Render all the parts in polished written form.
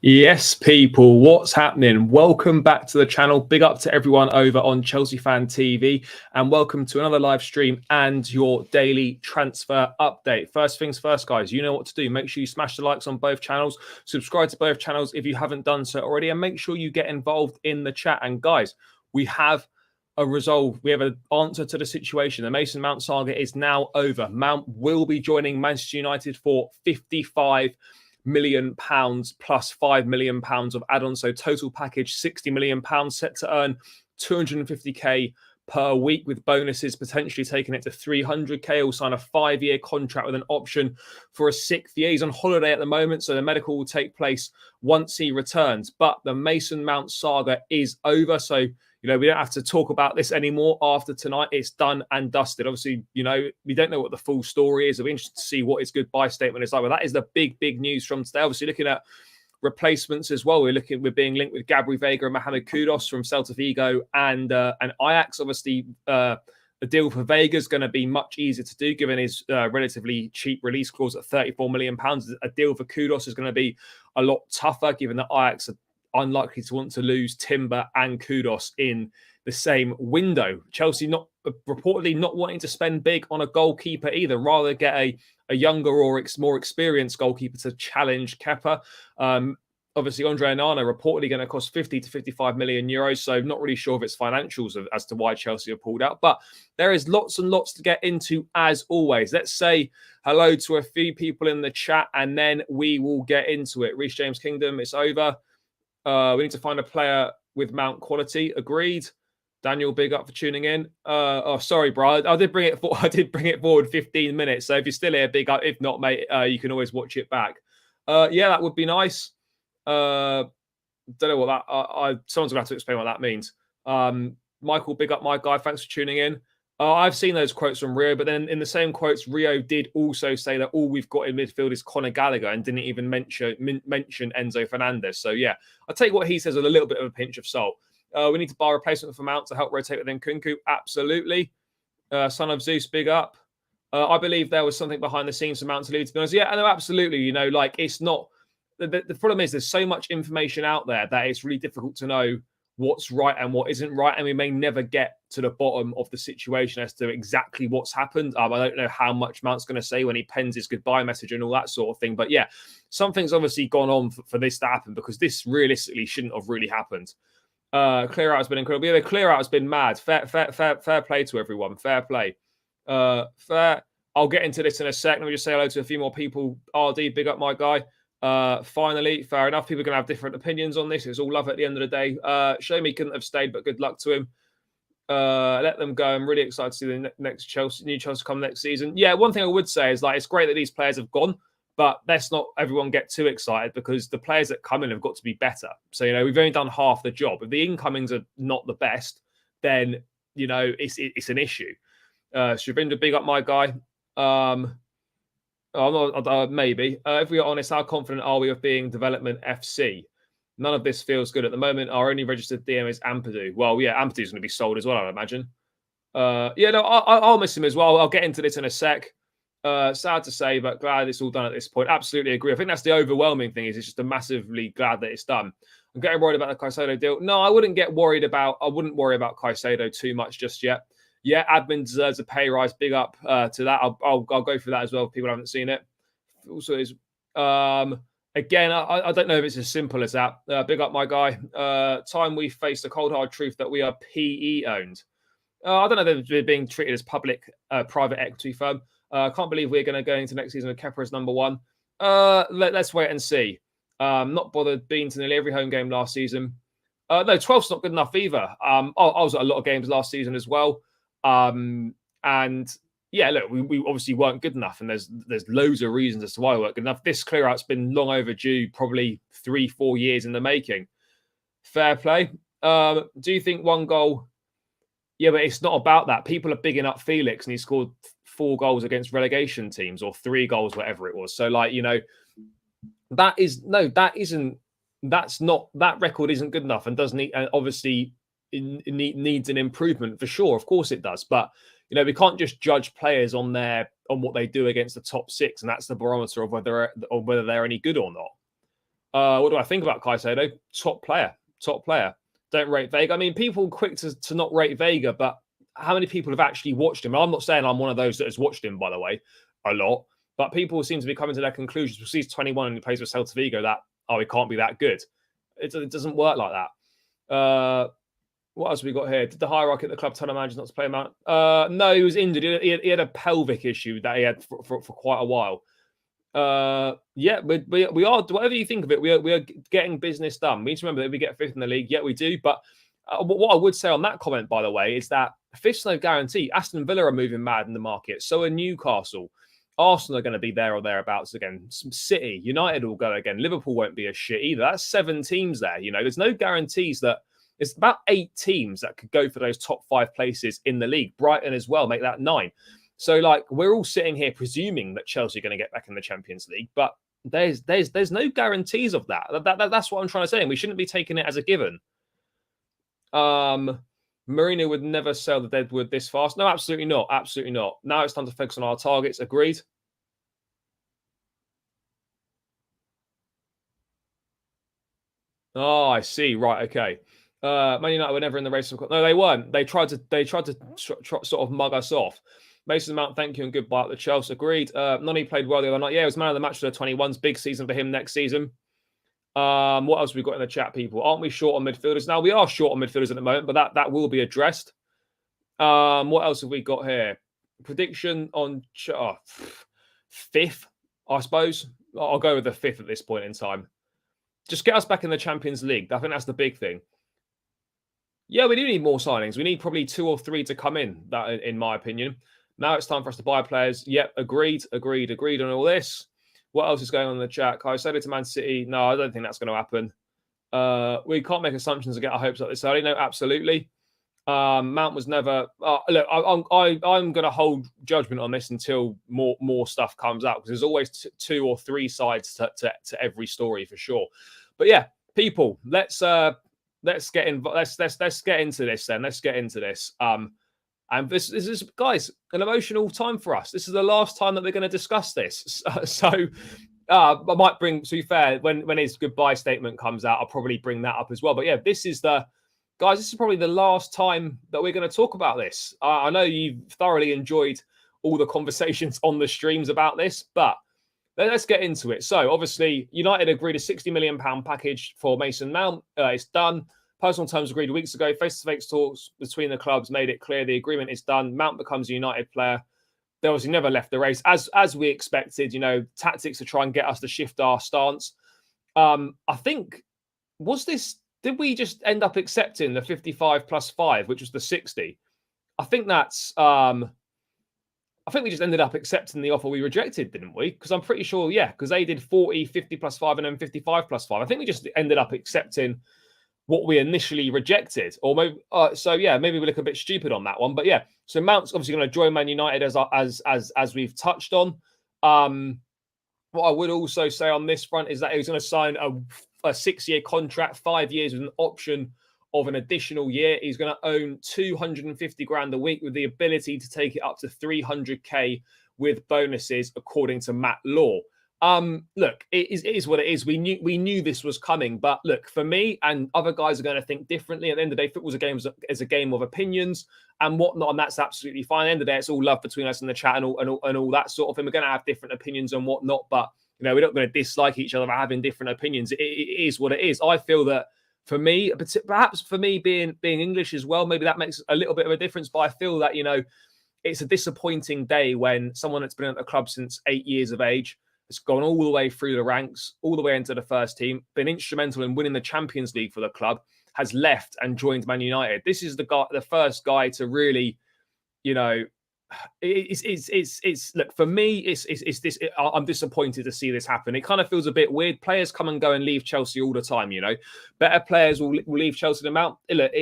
Yes, people, what's happening? Welcome back to the channel. Big up to everyone over on Chelsea Fan TV, and welcome to another live stream and your daily transfer update. First things first, guys, you know what to do. Make sure you smash the likes on both channels, subscribe to both channels if you haven't done so already, and make sure you get involved in the chat. And guys, we have a resolve. We have an answer to the situation. The Mason Mount saga is now over. Mount will be joining Manchester United for £55 million plus £5 million of add-ons. So total package £60 million, set to earn 250k per week, with bonuses potentially taking it to 300k. He'll sign a 5-year contract with an option for a 6th year. He's on holiday at the moment, so the medical will take place once he returns. But the Mason Mount saga is over. So we don't have to talk about this anymore after tonight. It's done and dusted. Obviously, we don't know what the full story is. It'll be interesting to see what his goodbye statement is like. But that is the big news from today. Obviously, looking at replacements as well. We're being linked with Gabri, Veiga, and Mohamed Kudus from Celta Vigo and Ajax. Obviously, a deal for Veiga is going to be much easier to do given his relatively cheap release clause at £34 million. A deal for Kudus is going to be a lot tougher given that Ajax are unlikely to want to lose Timber and Kudus in the same window. Chelsea reportedly not wanting to spend big on a goalkeeper either, rather get a younger or more experienced goalkeeper to challenge Kepa. Obviously, Andre Onana reportedly going to cost 50 to 55 million euros, so not really sure of its financials as to why Chelsea have pulled out. But there is lots and lots to get into as always. Let's say hello to a few people in the chat, and then we will get into it. Reece James Kingdom, it's over. We need to find a player with Mount quality. Agreed. Daniel, big up for tuning in. Sorry, bro. I did bring it forward 15 minutes. So if you're still here, big up. If not, mate, you can always watch it back. Yeah, that would be nice. Don't know what that. Someone's gonna have to explain what that means. Michael, big up, my guy. Thanks for tuning in. I've seen those quotes from Rio, but then in the same quotes, Rio did also say that all we've got in midfield is Conor Gallagher and didn't even mention Enzo Fernandez. So yeah, I'll take what he says with a little bit of a pinch of salt. We need to buy a replacement for Mount to help rotate within Kunku. Absolutely. Son of Zeus, big up. I believe there was something behind the scenes for Mount to leave, to be honest. Yeah, I know, absolutely. It's not... The problem is there's so much information out there that it's really difficult to know what's right and what isn't right, and we may never get to the bottom of the situation as to exactly what's happened. I don't know how much Mount's going to say when he pens his goodbye message and all that sort of thing. But yeah, something's obviously gone on for this to happen, because this realistically shouldn't have really happened. Clear out has been incredible. Yeah, the clear out has been mad. Fair play to everyone. Fair play. Fair. I'll get into this in a sec. Let me just say hello to a few more people. RD, big up, my guy. Finally, fair enough. People are going to have different opinions on this. It's all love at the end of the day. Shomi couldn't have stayed, but good luck to him. Let them go. I'm really excited to see the next new Chelsea come next season. Yeah, one thing I would say is it's great that these players have gone, but let's not everyone get too excited, because the players that come in have got to be better. So we've only done half the job. If the incomings are not the best, then it's an issue. Shavinda, big up, my guy. Maybe. If we are honest, how confident are we of being Development FC? None of this feels good at the moment. Our only registered DM is Ampadu. Well, yeah, Ampadu's going to be sold as well, I imagine. I'll miss him as well. I'll get into this in a sec. Sad to say, but glad it's all done at this point. Absolutely agree. I think that's the overwhelming thing. It's just massively glad that it's done. I'm getting worried about the Caicedo deal. No, I wouldn't worry about Caicedo too much just yet. Yeah, admin deserves a pay rise. Big up to that. I'll go through that as well if people haven't seen it. Also, is again, I don't know if it's as simple as that. Big up, my guy. Time we face the cold hard truth that we are PE owned. I don't know if they're being treated as public private equity firm. Can't believe we're going to go into next season with Kepa as number one. Let's wait and see. Not bothered being to nearly every home game last season. No, 12's not good enough either. I was at a lot of games last season as well. And yeah, look, we obviously weren't good enough, and there's loads of reasons as to why we weren't good enough. This clear out's been long overdue, probably 3-4 years in the making. Fair play. Do you think one goal? Yeah, but it's not about that. People are bigging up Felix, and he scored 4 goals against relegation teams, or 3 goals, whatever it was. So that record isn't good enough, and doesn't need, and obviously it needs an improvement for sure. Of course it does, but we can't just judge players on what they do against the top 6, and that's the barometer of whether they're any good or not. What do I think about Caicedo? Top player. Top player. Don't rate Veiga. I mean, people quick to not rate Veiga, but how many people have actually watched him? I'm not saying I'm one of those that has watched him, by the way, a lot. But people seem to be coming to their conclusions. Because he's 21 and he plays for Celta Vigo, that, oh, he can't be that good. It doesn't work like that. What else have we got here? Did the hierarchy at the club tell the manager not to play him out? No, he was injured. He had a pelvic issue that he had for quite a while. Yeah, we are, whatever you think of it, we are getting business done. We need to remember that we get fifth in the league. Yeah, we do. But what I would say on that comment, by the way, is that fifth's no guarantee. Aston Villa are moving mad in the market. So are Newcastle. Arsenal are going to be there or thereabouts again. Some City, United will go again. Liverpool won't be a shit either. That's 7 teams there. You know, there's no guarantees that. It's about 8 teams that could go for those top 5 places in the league. Brighton as well, make that 9. So, like, we're all sitting here presuming that Chelsea are going to get back in the Champions League, but there's no guarantees of that. That's what I'm trying to say, and we shouldn't be taking it as a given. Mourinho would never sell the deadwood this fast. No, absolutely not. Absolutely not. Now it's time to focus on our targets. Agreed. Oh, I see. Right. Okay. Man United were never in the race. No, they weren't. They tried to sort of mug us off. Mason Mount, thank you and goodbye at the Chelsea. Agreed. Nani played well the other night. Yeah, it was man of the match for the 21s. Big season for him next season. What else have we got in the chat, people? Aren't we short on midfielders? Now, we are short on midfielders at the moment, but that will be addressed. What else have we got here? Prediction on 5th, I suppose. I'll go with the 5th at this point in time. Just get us back in the Champions League. I think that's the big thing. Yeah, we do need more signings. We need probably 2 or 3 to come in, that, in my opinion. Now it's time for us to buy players. Yep, agreed on all this. What else is going on in the chat? Caicedo to Man City. No, I don't think that's going to happen. We can't make assumptions and get our hopes up this early. No, absolutely. Mount was never... look, I'm going to hold judgment on this until more stuff comes out, because there's always 2 or 3 sides to every story, for sure. But yeah, people, let's get into this then. Let's get into this. And this is, guys, an emotional time for us. This is the last time that we're going to discuss this. So I might bring, to be fair, when his goodbye statement comes out, I'll probably bring that up as well. But yeah, this is probably the last time that we're going to talk about this. I know you've thoroughly enjoyed all the conversations on the streams about this, but let's get into it. So obviously, United agreed a £60 million package for Mason Mount. It's done. Personal terms agreed weeks ago. Face-to-face talks between the clubs made it clear the agreement is done. Mount becomes a United player. They obviously never left the race, as we expected. You know, tactics to try and get us to shift our stance. I think, did we just end up accepting the 55 plus 5, which was the 60? I think that's... I think we just ended up accepting the offer we rejected, didn't we? Because I'm pretty sure, yeah, because they did 40, 50 plus 5, and then 55 plus 5. I think we just ended up accepting what we initially rejected. Or maybe, so yeah, maybe we look a bit stupid on that one. But yeah, so Mount's obviously going to join Man United as we've touched on. What I would also say on this front is that he was going to sign a 6-year contract, 5 years with an option of an additional year. He's going to own 250 grand a week with the ability to take it up to 300k with bonuses, according to Matt Law. Look, it is what it is. We knew this was coming, but look, for me and other guys are going to think differently. At the end of the day, football's a game of opinions and whatnot, and that's absolutely fine. At the end of the day, it's all love between us in the chat and all that sort of thing. We're going to have different opinions and whatnot, but you know, we're not going to dislike each other for having different opinions. It is what it is. I feel that for me, perhaps for me being English as well, maybe that makes a little bit of a difference. But I feel that, you know, it's a disappointing day when someone that's been at the club since 8 years of age, has gone all the way through the ranks, all the way into the first team, been instrumental in winning the Champions League for the club, has left and joined Man United. This is the first guy to really, you know, it's look, for me, it's this. I'm disappointed to see this happen. It kind of feels a bit weird. Players come and go and leave Chelsea all the time. You know, better players will leave Chelsea than Mount. Look,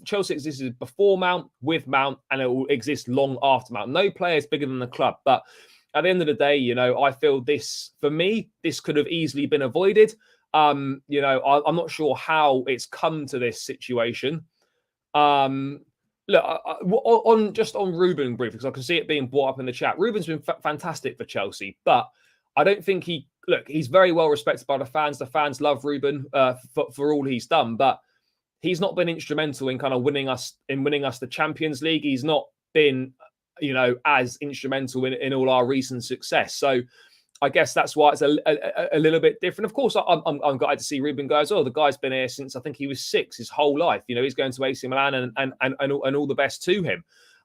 Chelsea existed before Mount, with Mount, and it will exist long after Mount. No player is bigger than the club, but at the end of the day, you know, I feel this, for me, this could have easily been avoided. You know, I'm not sure how it's come to this situation. Look, on Ruben briefly, because I can see it being brought up in the chat. Ruben's been fantastic for Chelsea, but I don't think he look, he's very well respected by the fans. The fans love Ruben for all he's done, but he's not been instrumental in kind of winning us the Champions League. He's not been, as instrumental in all our recent success. So I guess that's why it's a little bit different. Of course, I'm glad to see Ruben go as well. The guy's been here since I think he was 6, his whole life. He's going to AC Milan, and all the best to him.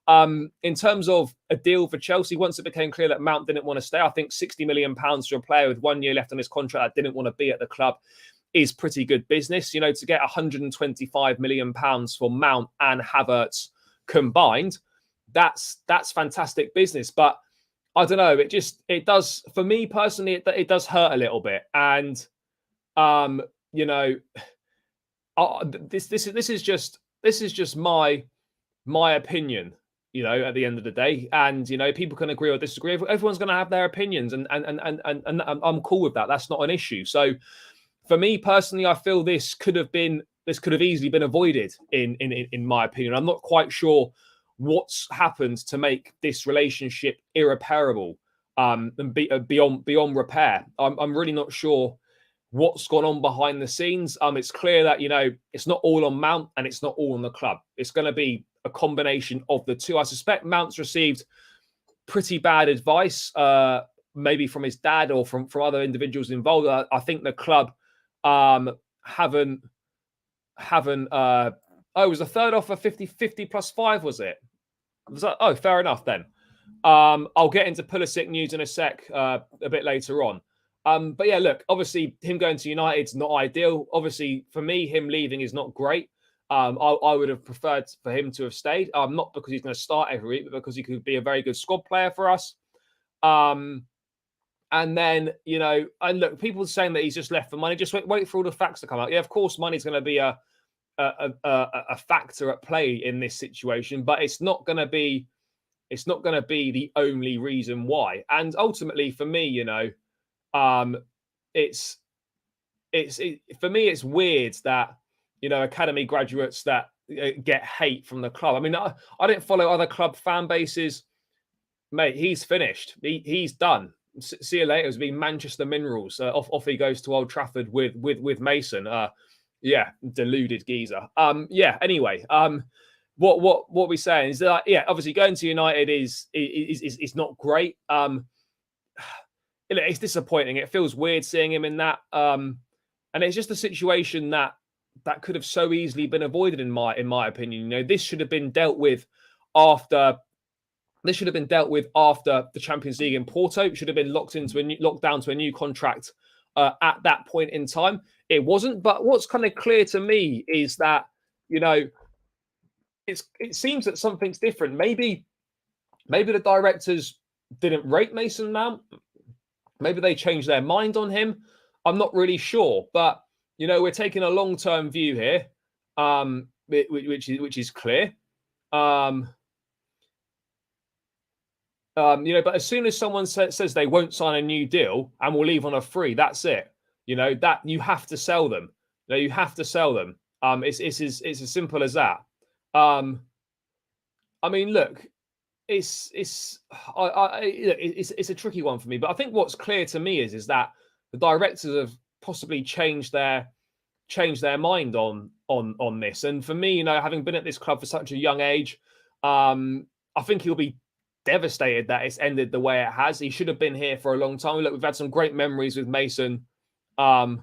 In terms of a deal for Chelsea, once it became clear that Mount didn't want to stay, I think £60 million for a player with 1 year left on his contract that didn't want to be at the club is pretty good business. To get £125 million for Mount and Havertz combined, that's fantastic business. But I don't know. It does, for me personally, it does hurt a little bit. And this is just my opinion. At the end of the day, and people can agree or disagree. Everyone's going to have their opinions, and I'm cool with that. That's not an issue. So, for me personally, I feel this could have easily been avoided. In my opinion, I'm not quite sure what's happened to make this relationship irreparable, and beyond repair. I'm really not sure what's gone on behind the scenes. It's clear that it's not all on Mount and it's not all on the club. It's going to be a combination of the two. I suspect Mount's received pretty bad advice, maybe from his dad or from other individuals involved. I think the club haven't. It was a third offer, 50 plus 5, was it? Fair enough then. I'll get into Pulisic news in a sec, a bit later on. But yeah, look, obviously him going to United's not ideal. Obviously, for me, him leaving is not great. I would have preferred for him to have stayed, not because he's going to start every week, but because he could be a very good squad player for us. And then, and look, people are saying that he's just left for money. Just wait for all the facts to come out. Yeah, of course, money's going to be a factor at play in this situation, but it's not going to be the only reason why. And ultimately, for me, for me, it's weird that academy graduates that get hate from the club. I mean, I didn't follow other club fan bases, mate. He's finished. He's done. See you later. It's been Manchester Minerals. Off he goes to Old Trafford with Mason. Yeah, deluded geezer. Yeah. Anyway, what we're saying is that obviously going to United is not great. It's disappointing. It feels weird seeing him in that. And it's just a situation that could have so easily been avoided in my opinion. This should have been dealt with after. This should have been dealt with after the Champions League in Porto. It should have been locked down to a new contract at that point in time. It wasn't. But what's kind of clear to me is that it seems that something's different. Maybe the directors didn't rate Mason Mount. Maybe they changed their mind on him. I'm not really sure, but we're taking a long-term view here, which is clear. But as soon as someone says they won't sign a new deal and will leave on a free, that's it. That you have to sell them. You have to sell them. It's as simple as that. I mean, look, it's a tricky one for me. But I think what's clear to me is that the directors have possibly changed their mind on this. And for me, having been at this club for such a young age, I think he'll be devastated that it's ended the way it has. He should have been here for a long time. Look, we've had some great memories with Mason. Players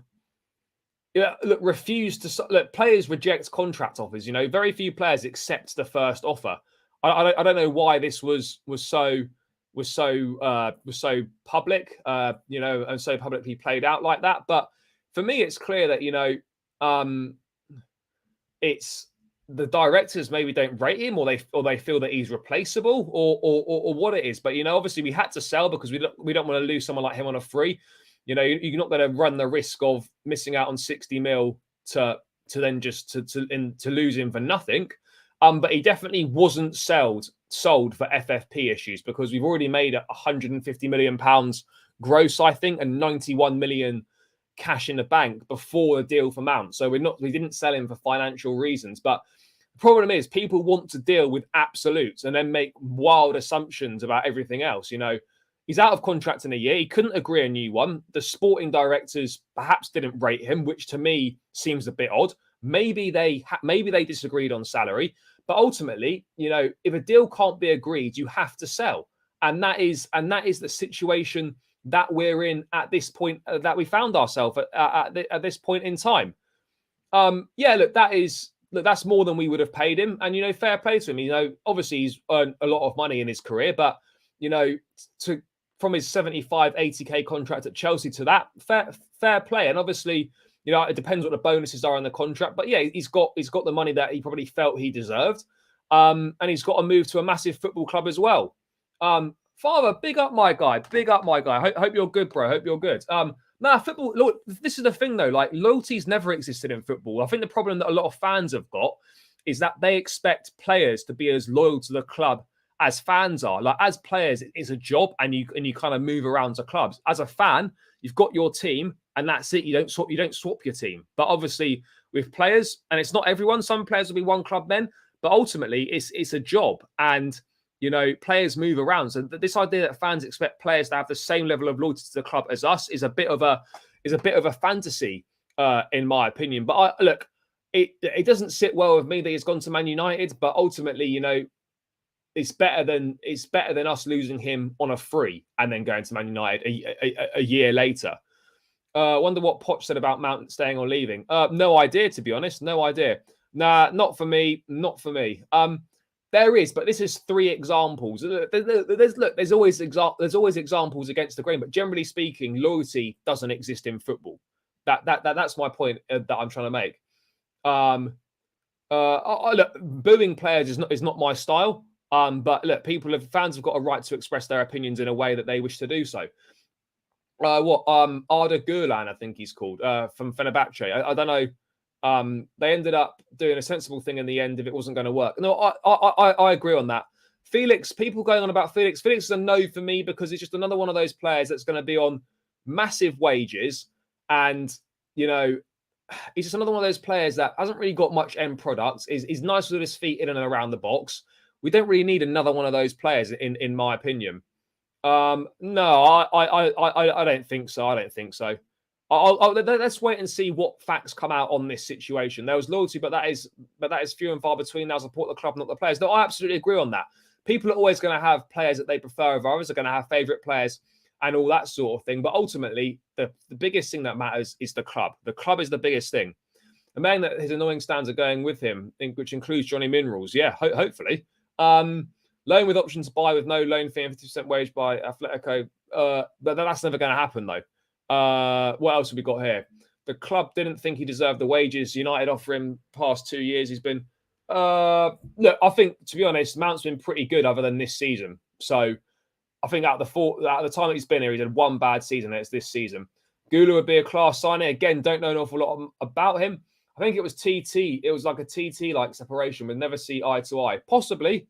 reject contract offers. Very few players accept the first offer. I don't know why this was so public, and so publicly played out like that. But for me, it's clear that it's the directors maybe don't rate him, or they feel that he's replaceable, or what it is. But obviously we had to sell because we don't want to lose someone like him on a free. You're not going to run the risk of missing out on 60 mil to then just to lose him for nothing. But he definitely wasn't sold for FFP issues, because we've already made £150 million gross, I think, and 91 million cash in the bank before the deal for Mount. So we didn't sell him for financial reasons. But the problem is people want to deal with absolutes and then make wild assumptions about everything else. He's out of contract in a year. He couldn't agree a new one. The sporting directors perhaps didn't rate him, which to me seems a bit odd. Maybe they disagreed on salary, but ultimately, if a deal can't be agreed, you have to sell, and that is the situation that we're in at this point, that we found ourselves at this point in time. That's more than we would have paid him, and fair play to him. Obviously he's earned a lot of money in his career, but from his 75, 80k contract at Chelsea to that, fair play. And obviously, it depends what the bonuses are in the contract. But yeah, he's got the money that he probably felt he deserved. And he's got to move to a massive football club as well. Father, big up my guy. Big up my guy. Hope you're good, bro. Hope you're good. Football, look, this is the thing though. Like, loyalty's never existed in football. I think the problem that a lot of fans have got is that they expect players to be as loyal to the club as fans are. Like, as players, it's a job, and you kind of move around to clubs. As a fan, you've got your team, and that's it. You don't swap your team. But obviously, with players, and it's not everyone. Some players will be one club men, but ultimately, it's a job, and players move around. So this idea that fans expect players to have the same level of loyalty to the club as us is a bit of a fantasy, in my opinion. But look, it doesn't sit well with me that he's gone to Man United. But ultimately, it's better than us losing him on a free and then going to Man United a year later. Wonder what Poch said about Mount staying or leaving. No idea, to be honest. No idea. Nah, not for me. Not for me. There is, but this is 3 examples. There's always examples against the grain, but generally speaking, loyalty doesn't exist in football. That's my point that I'm trying to make. Look, booing players is not my style. But look, fans have got a right to express their opinions in a way that they wish to do so. Arda Gulan, I think he's called, from Fenerbahce. I don't know. They ended up doing a sensible thing in the end if it wasn't going to work. No, I agree on that. Felix, people going on about Felix. Felix is a no for me because it's just another one of those players that's going to be on massive wages. And, he's just another one of those players that hasn't really got much end products. He's nice with his feet in and around the box. We don't really need another one of those players, in my opinion. No, I don't think so. I don't think so. Let's wait and see what facts come out on this situation. There was loyalty, but that is few and far between. Now support the club, not the players. No, I absolutely agree on that. People are always going to have players that they prefer over others. Are going to have favourite players and all that sort of thing. But ultimately, the biggest thing that matters is the club. The club is the biggest thing. The man that his annoying stands are going with him, which includes Johnny Minerals. Yeah, hopefully. Loan with option to buy with no loan fee and 50% wage by Atletico. But that's never going to happen, though. What else have we got here? The club didn't think he deserved the wages. United offer him past 2 years. He's been... look, I think, to be honest, Mount's been pretty good other than this season. So I think at the time that he's been here, he's had one bad season, and it's this season. Gula would be a class signing. Again, don't know an awful lot about him. I think it was TT. It was like a TT-like separation. We'd never see eye to eye. Possibly.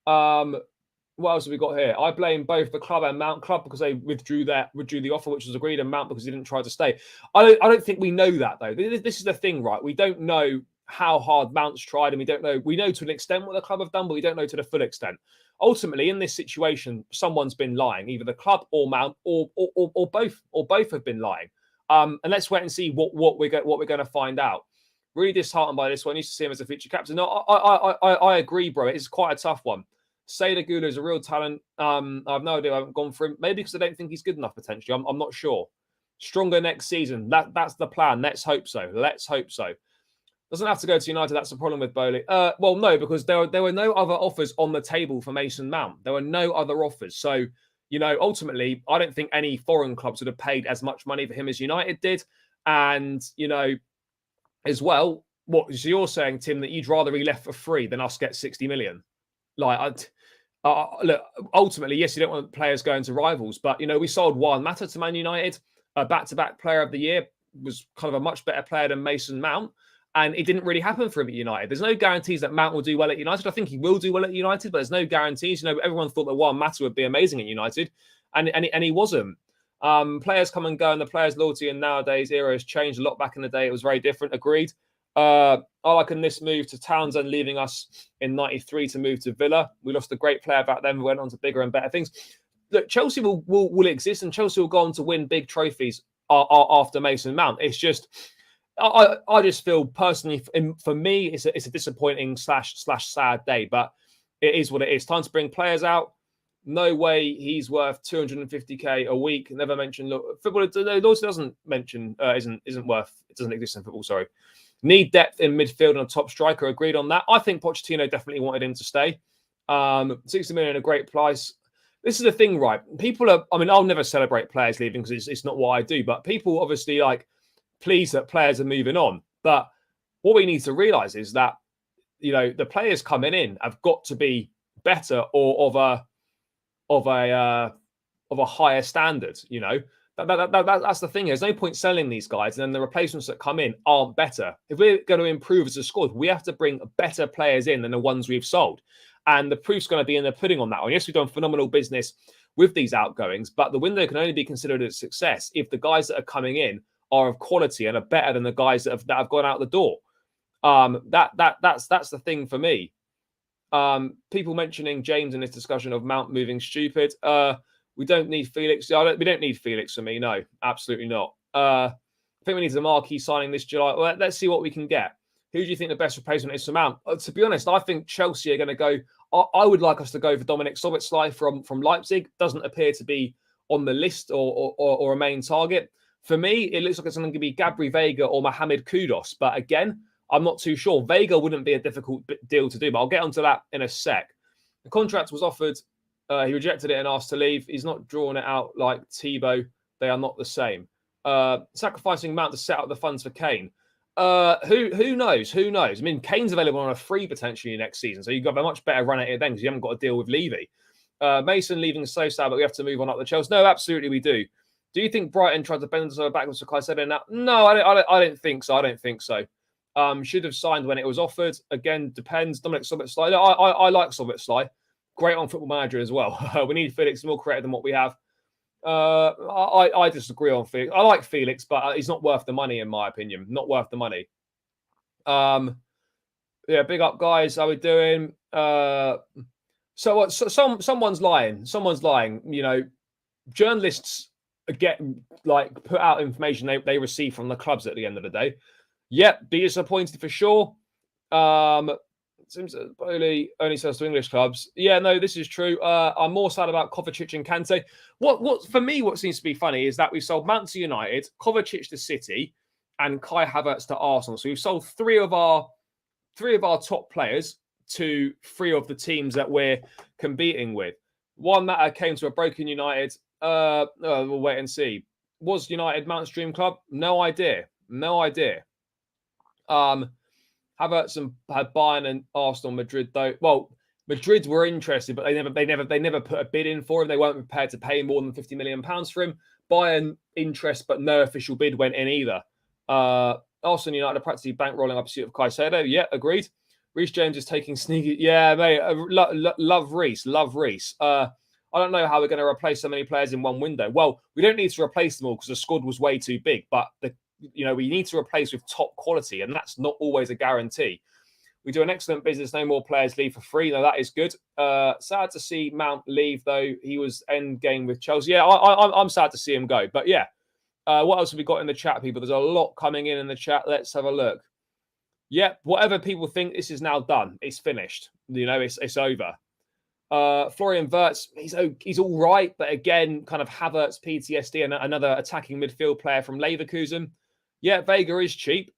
What else have we got here? I blame both the club and Mount club because they withdrew the offer, which was agreed, and Mount because he didn't try to stay. I don't think we know that, though. This is the thing, right? We don't know how hard Mount's tried, and we don't know. We know to an extent what the club have done, but we don't know to the full extent. Ultimately, in this situation, someone's been lying, either the club or Mount, or both have been lying. And let's wait and see what we're going to find out. Really disheartened by this one. I used to see him as a future captain. No, I agree, bro. It's quite a tough one. Seda Gula is a real talent. I have no idea. I haven't gone for him. Maybe because I don't think he's good enough, potentially. I'm not sure. Stronger next season. That's the plan. Let's hope so. Let's hope so. Doesn't have to go to United. That's the problem with Bowley. Well, no, because there were no other offers on the table for Mason Mount. There were no other offers. So, ultimately, I don't think any foreign clubs would have paid as much money for him as United did. And, as well, so you're saying, Tim, that you'd rather he left for free than us get 60 million? Like, look, ultimately, yes, you don't want players going to rivals, but, we sold Juan Mata to Man United, a back-to-back player of the year, was kind of a much better player than Mason Mount, and it didn't really happen for him at United. There's no guarantees that Mount will do well at United. I think he will do well at United, but there's no guarantees. Everyone thought that Juan Mata would be amazing at United, and he wasn't. Players come and go, and the players' loyalty in nowadays era has changed a lot. Back in the day, it was very different. Agreed. I liken this move to Townsend leaving us in '93 to move to Villa. We lost a great player back then. We went on to bigger and better things. look, Chelsea will exist, and Chelsea will go on to win big trophies after Mason Mount. It's just, I just feel personally, for me, it's a disappointing slash sad day, but it is what it is. Time to bring players out. No way he's worth 250k a week. Never mentioned football. Also doesn't mention isn't worth. It doesn't exist in football. Sorry. Need depth in midfield and a top striker. Agreed on that. I think Pochettino definitely wanted him to stay. 60 million, a great price. This is the thing, right? People are. I mean, I'll never celebrate players leaving because it's not what I do. But people obviously pleased that players are moving on. But what we need to realise is that the players coming in have got to be better or of a higher standard. That's the thing. There's no point selling these guys, and then the replacements that come in aren't better. If we're going to improve as a squad, we have to bring better players in than the ones we've sold, and the proof's going to be in the pudding on that one. Yes, we've done phenomenal business with these outgoings, but the window can only be considered a success if the guys that are coming in are of quality and are better than the guys that have gone out the door. That's the thing for me. People mentioning James in this discussion of Mount moving stupid. We don't need Felix. We don't need Felix for me. No, absolutely not. I think we need a marquee signing this July. Well, let's see what we can get. Who do you think the best replacement is for Mount? To be honest, I think Chelsea are going to go. I would like us to go for Dominic Szoboszlai from Leipzig. Doesn't appear to be on the list or a main target. For me, it looks like it's going to be Gabri, Veiga or Mohamed Kudus. But again, I'm not too sure. Veiga wouldn't be a difficult deal to do, but I'll get onto that in a sec. The contract was offered. He rejected it and asked to leave. He's not drawn it out like Thibaut. They are not the same. Sacrificing Mount to set up the funds for Kane. Who knows? Who knows? I mean, Kane's available on a free potentially next season, so you've got a much better run at it then because you haven't got to deal with Levy. Mason leaving is so sad, but we have to move on up the Chelsea. No, absolutely we do. Do you think Brighton tried to bend us backwards to Caicedo now? No, I don't think so. I don't think so. Should have signed when it was offered. Again, depends. Dominic Szoboszlai. I like Szoboszlai. Great on Football Manager as well. We need Felix more creative than what we have. I disagree on Felix. I like Felix, but he's not worth the money in my opinion. Not worth the money. Yeah, big up guys. How we doing? Someone's lying. Someone's lying. Journalists get put out information they receive from the clubs at the end of the day. Yep, be disappointed for sure. Seems that Bowley only sells to English clubs. Yeah, no, this is true. I'm more sad about Kovacic and Kante. What for me, what seems to be funny is that we sold Mount to United, Kovacic to City, and Kai Havertz to Arsenal. So we've sold three of our top players to three of the teams that we're competing with. One matter came to a broken United. We'll wait and see. Was United Mount's dream club? No idea. No idea. Havertz had Bayern and Arsenal, Madrid though. Well, Madrid were interested, but they never put a bid in for him. They weren't prepared to pay more than £50 million for him. Bayern interest, but no official bid went in either. Arsenal United are practically bankrolling up pursuit of Caicedo. Yeah, agreed. Reece James is taking sneaky. Yeah, mate. Love Reece. Love Reece. I don't know how we're going to replace so many players in one window. Well, we don't need to replace them all because the squad was way too big. But we need to replace with top quality, and that's not always a guarantee. We do an excellent business. No more players leave for free. No, that is good. Sad to see Mount leave, though. He was end game with Chelsea. Yeah, I'm sad to see him go. But yeah, what else have we got in the chat, people? There's a lot coming in the chat. Let's have a look. Yep, whatever people think, this is now done. It's finished. It's over. Florian Wirtz, he's all right, but again, kind of Havertz, PTSD, and another attacking midfield player from Leverkusen. Yeah, Veiga is cheap.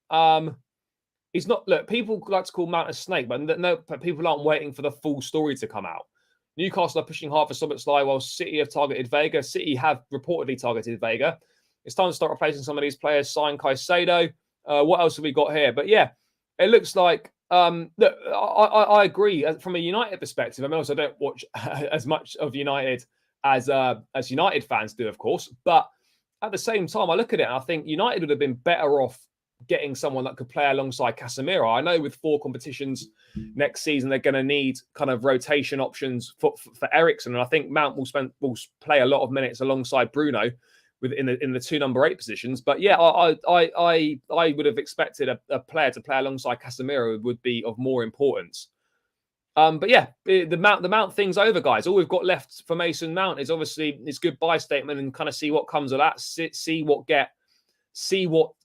He's not. Look, people like to call Mount a snake, but people aren't waiting for the full story to come out. Newcastle are pushing hard for Szoboszlai, while City have targeted Veiga. City have reportedly targeted Veiga. It's time to start replacing some of these players. Sign Caicedo. What else have we got here? But yeah, it looks like. Look, I agree from a United perspective. I mean, also I don't watch as much of United as United fans do, of course. But at the same time, I look at it and I think United would have been better off getting someone that could play alongside Casemiro. I know with 4 competitions next season, they're going to need kind of rotation options for Eriksen, and I think Mount will play a lot of minutes alongside Bruno in the 2 number 8 positions. But yeah, I would have expected a player to play alongside Casemiro would be of more importance. But yeah, the Mount thing's over, guys. All we've got left for Mason Mount is obviously his goodbye statement and kind of see what comes of that. See what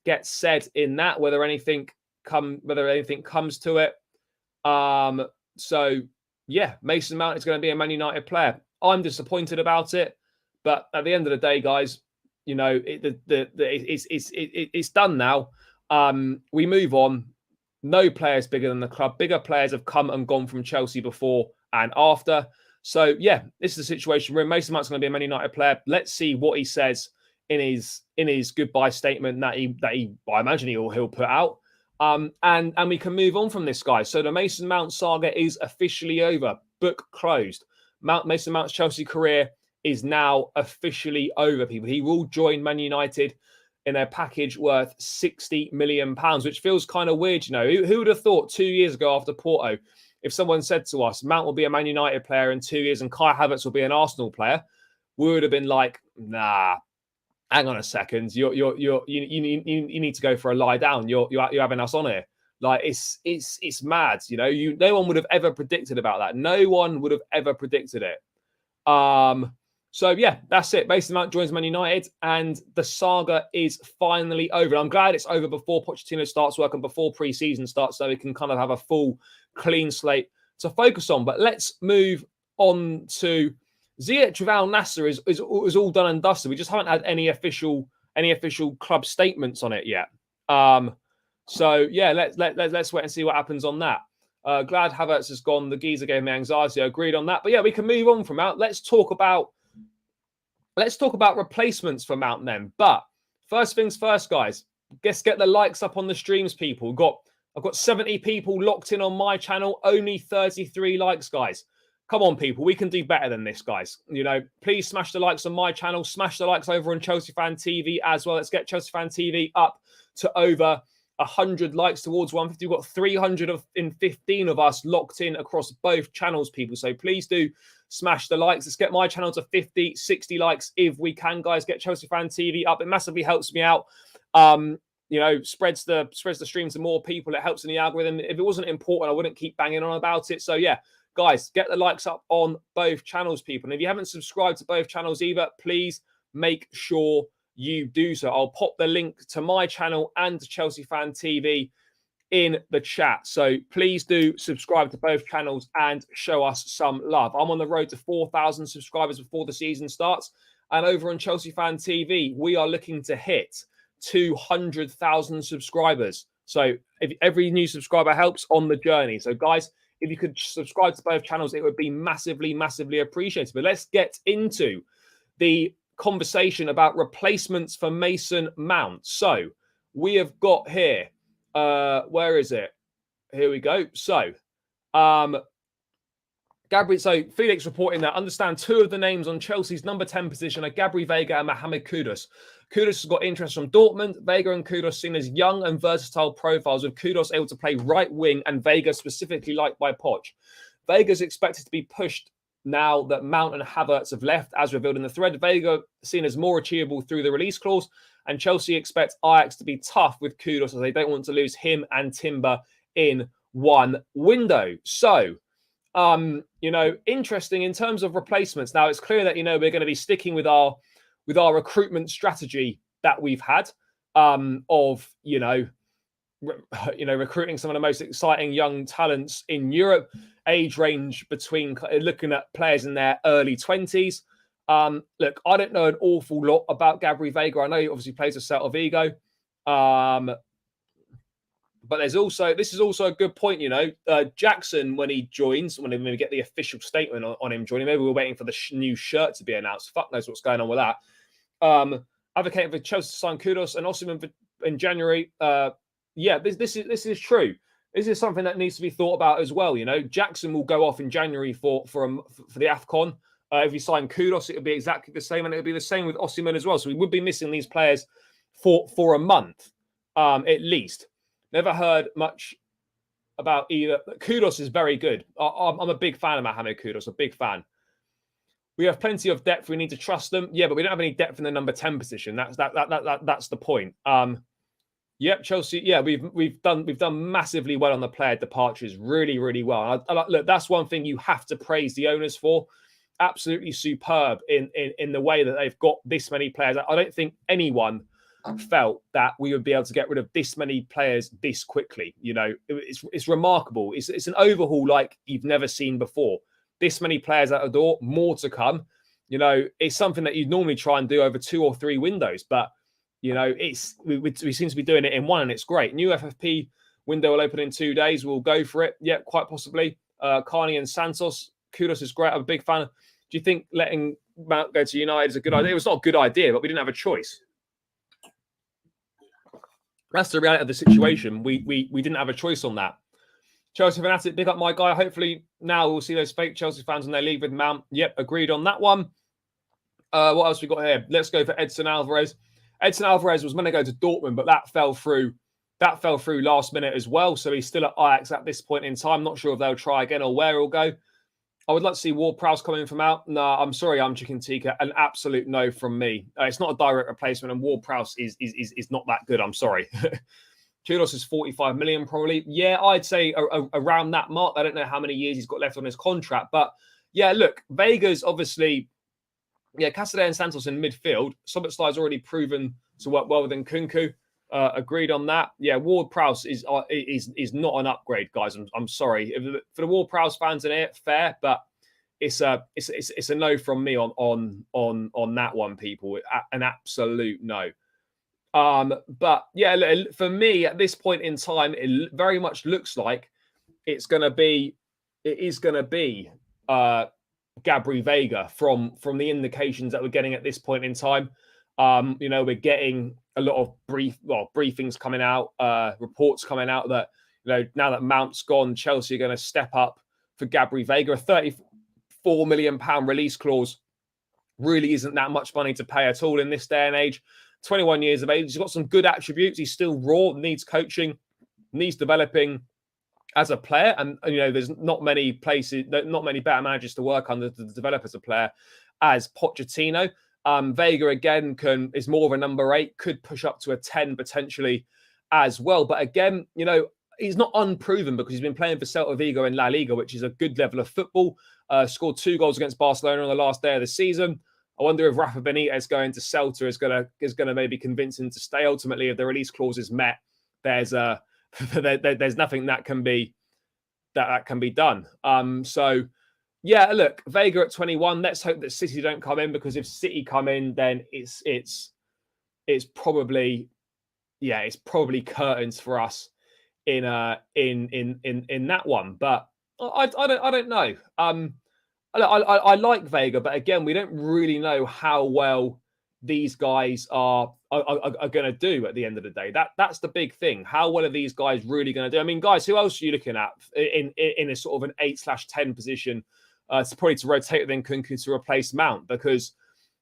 gets said in that. Whether anything comes to it. So yeah, Mason Mount is going to be a Man United player. I'm disappointed about it, but at the end of the day, guys, you know, it's done now. We move on. No players bigger than the club. Bigger players have come and gone from Chelsea before and after. So yeah, this is the situation we're in. Mason Mount's going to be a Man United player. Let's see what he says in his goodbye statement that I imagine he'll put out. And we can move on from this, guy. So the Mason Mount saga is officially over. Book closed. Mason Mount's Chelsea career is now officially over, people. He will join Man United in a package worth £60 million, which feels kind of weird, you know. Who would have thought 2 years ago after Porto, if someone said to us, Mount will be a Man United player in 2 years and Kai Havertz will be an Arsenal player, we would have been like, nah, hang on a second, you need to go for a lie down. You're having us on here. Like it's mad, you know. No one would have ever predicted about that. No one would have ever predicted it. So yeah, that's it. Mason Mount joins Man United, and the saga is finally over. And I'm glad it's over before Pochettino starts work and before pre-season starts, so we can kind of have a full, clean slate to focus on. But let's move on to Ziyech Al Nasser is all done and dusted. We just haven't had any official club statements on it yet. So yeah, let's wait and see what happens on that. Glad Havertz has gone. The geezer gave me anxiety. I agreed on that. But yeah, we can move on from Mount. Let's talk about replacements for Mount then. But first things first, guys. Let's get the likes up on the streams, people. I've got 70 people locked in on my channel. Only 33 likes, guys. Come on, people. We can do better than this, guys. You know, please smash the likes on my channel. Smash the likes over on Chelsea Fan TV as well. Let's get Chelsea Fan TV up to over 100 likes towards 150. We've got 315 of us locked in across both channels, people. So please do smash the likes. Let's get my channel to 50, 60 likes if we can, guys. Get Chelsea Fan TV up. It massively helps me out. You know, spreads the stream to more people. It helps in the algorithm. If it wasn't important, I wouldn't keep banging on about it. So yeah, guys, get the likes up on both channels, people. And if you haven't subscribed to both channels either, please make sure you do so. I'll pop the link to my channel and to Chelsea Fan TV in the chat. So please do subscribe to both channels and show us some love. I'm on the road to 4,000 subscribers before the season starts. And over on Chelsea Fan TV, we are looking to hit 200,000 subscribers. So if every new subscriber helps on the journey. So guys, if you could subscribe to both channels, it would be massively, massively appreciated. But let's get into the conversation about replacements for Mason Mount. So we have got here, where is it? Here we go. So Gabri, so Felix reporting that understand two of the names on Chelsea's number 10 position are Gabri, Veiga and Mohamed Kudus. Kudus has got interest from Dortmund. Veiga and Kudus seen as young and versatile profiles, with Kudus able to play right wing and Veiga specifically liked by Poch. Veiga is expected to be pushed now that Mount and Havertz have left, as revealed in the thread. Veiga seen as more achievable through the release clause, and Chelsea expect Ajax to be tough with Kudus as they don't want to lose him and Timber in one window. So, you know, interesting in terms of replacements. Now, it's clear that, you know, we're going to be sticking with our recruitment strategy that we've had of, you know, recruiting some of the most exciting young talents in Europe, age range between looking at players in their early 20s. Look, I don't know an awful lot about Gabri Veiga. I know he obviously plays for Celta Vigo. But this is also a good point, you know. Jackson, when he joins, when we get the official statement on him joining, maybe we're waiting for the new shirt to be announced. Fuck knows what's going on with that. Advocating for Chelsea to sign Kudus and Osimhen in January. Yeah, this is true. This is something that needs to be thought about as well. You know, Jackson will go off in January for the AFCON. If you sign Kudus, it would be exactly the same, and it would be the same with Osimhen as well. So we would be missing these players for a month at least. Never heard much about either. Kudus is very good. I'm a big fan of Mohamed Kudus, a big fan. We have plenty of depth. We need to trust them. Yeah, but we don't have any depth in the number 10 position. That's the point. Yep, Chelsea. Yeah, we've done massively well on the player departures. Really, really well. Look, that's one thing you have to praise the owners for. Absolutely superb in the way that they've got this many players. I don't think anyone felt that we would be able to get rid of this many players this quickly. You know, it's remarkable. It's an overhaul like you've never seen before. This many players out the door, more to come. You know, it's something that you'd normally try and do over 2 or 3 windows, but you know, we seem to be doing it in one, and it's great. New FFP window will open in 2 days. We'll go for it. Yeah, quite possibly. Carney and Santos. Kudos is great. I'm a big fan. Do you think letting Mount go to United is a good idea? It was not a good idea, but we didn't have a choice. That's the reality of the situation. We didn't have a choice on that. Chelsea fanatic, big up my guy. Hopefully now we'll see those fake Chelsea fans when they leave with Mount. Yep, agreed on that one. What else we got here? Let's go for Edson Alvarez. Edson Alvarez was meant to go to Dortmund, but that fell through. That fell through last minute as well. So he's still at Ajax at this point in time. Not sure if they'll try again or where he'll go. I would like to see Ward-Prowse coming from out. No, I'm sorry, I'm Chicken Tikka. An absolute no from me. It's not a direct replacement, and Ward-Prowse is not that good. I'm sorry. Kudos is 45 million probably. Yeah, I'd say around that mark. I don't know how many years he's got left on his contract, but yeah, look, Veiga's obviously. Yeah, Casadei and Santos in midfield. Szoboszlai's already proven to work well within Kunku. Agreed on that. Yeah, Ward-Prowse is not an upgrade, guys. I'm sorry for the Ward-Prowse fans in here. Fair, but it's a no from me on that one, people. An absolute no. But yeah, for me at this point in time, it very much looks like it is going to be Gabri Veiga from the indications that we're getting at this point in time. You know, we're getting a lot of briefings coming out, reports coming out that, you know, now that Mount's gone, Chelsea are going to step up for Gabri Veiga. A £34 million release clause really isn't that much money to pay at all in this day and age. 21 years of age. He's got some good attributes. He's still raw, needs coaching, needs developing as a player, and you know, there's not many places, not many better managers to work under to develop as a player as Pochettino. Veiga again is more of a number 8, could push up to a 10 potentially as well. But again, you know, he's not unproven because he's been playing for Celta Vigo in La Liga, which is a good level of football. Scored 2 goals against Barcelona on the last day of the season. I wonder if Rafa Benitez going to Celta is going to maybe convince him to stay. Ultimately, if the release clause is met, there's nothing that can be done. So yeah, look, Veiga at 21. Let's hope that City don't come in, because if City come in, then it's probably curtains for us in that one. But I don't know. I like Veiga, but again, we don't really know how well these guys are going to do at the end of the day. That's the big thing. How well are these guys really going to do? I mean, guys, who else are you looking at in a sort of an 8/10 position? To probably to rotate within Kunku to replace Mount, because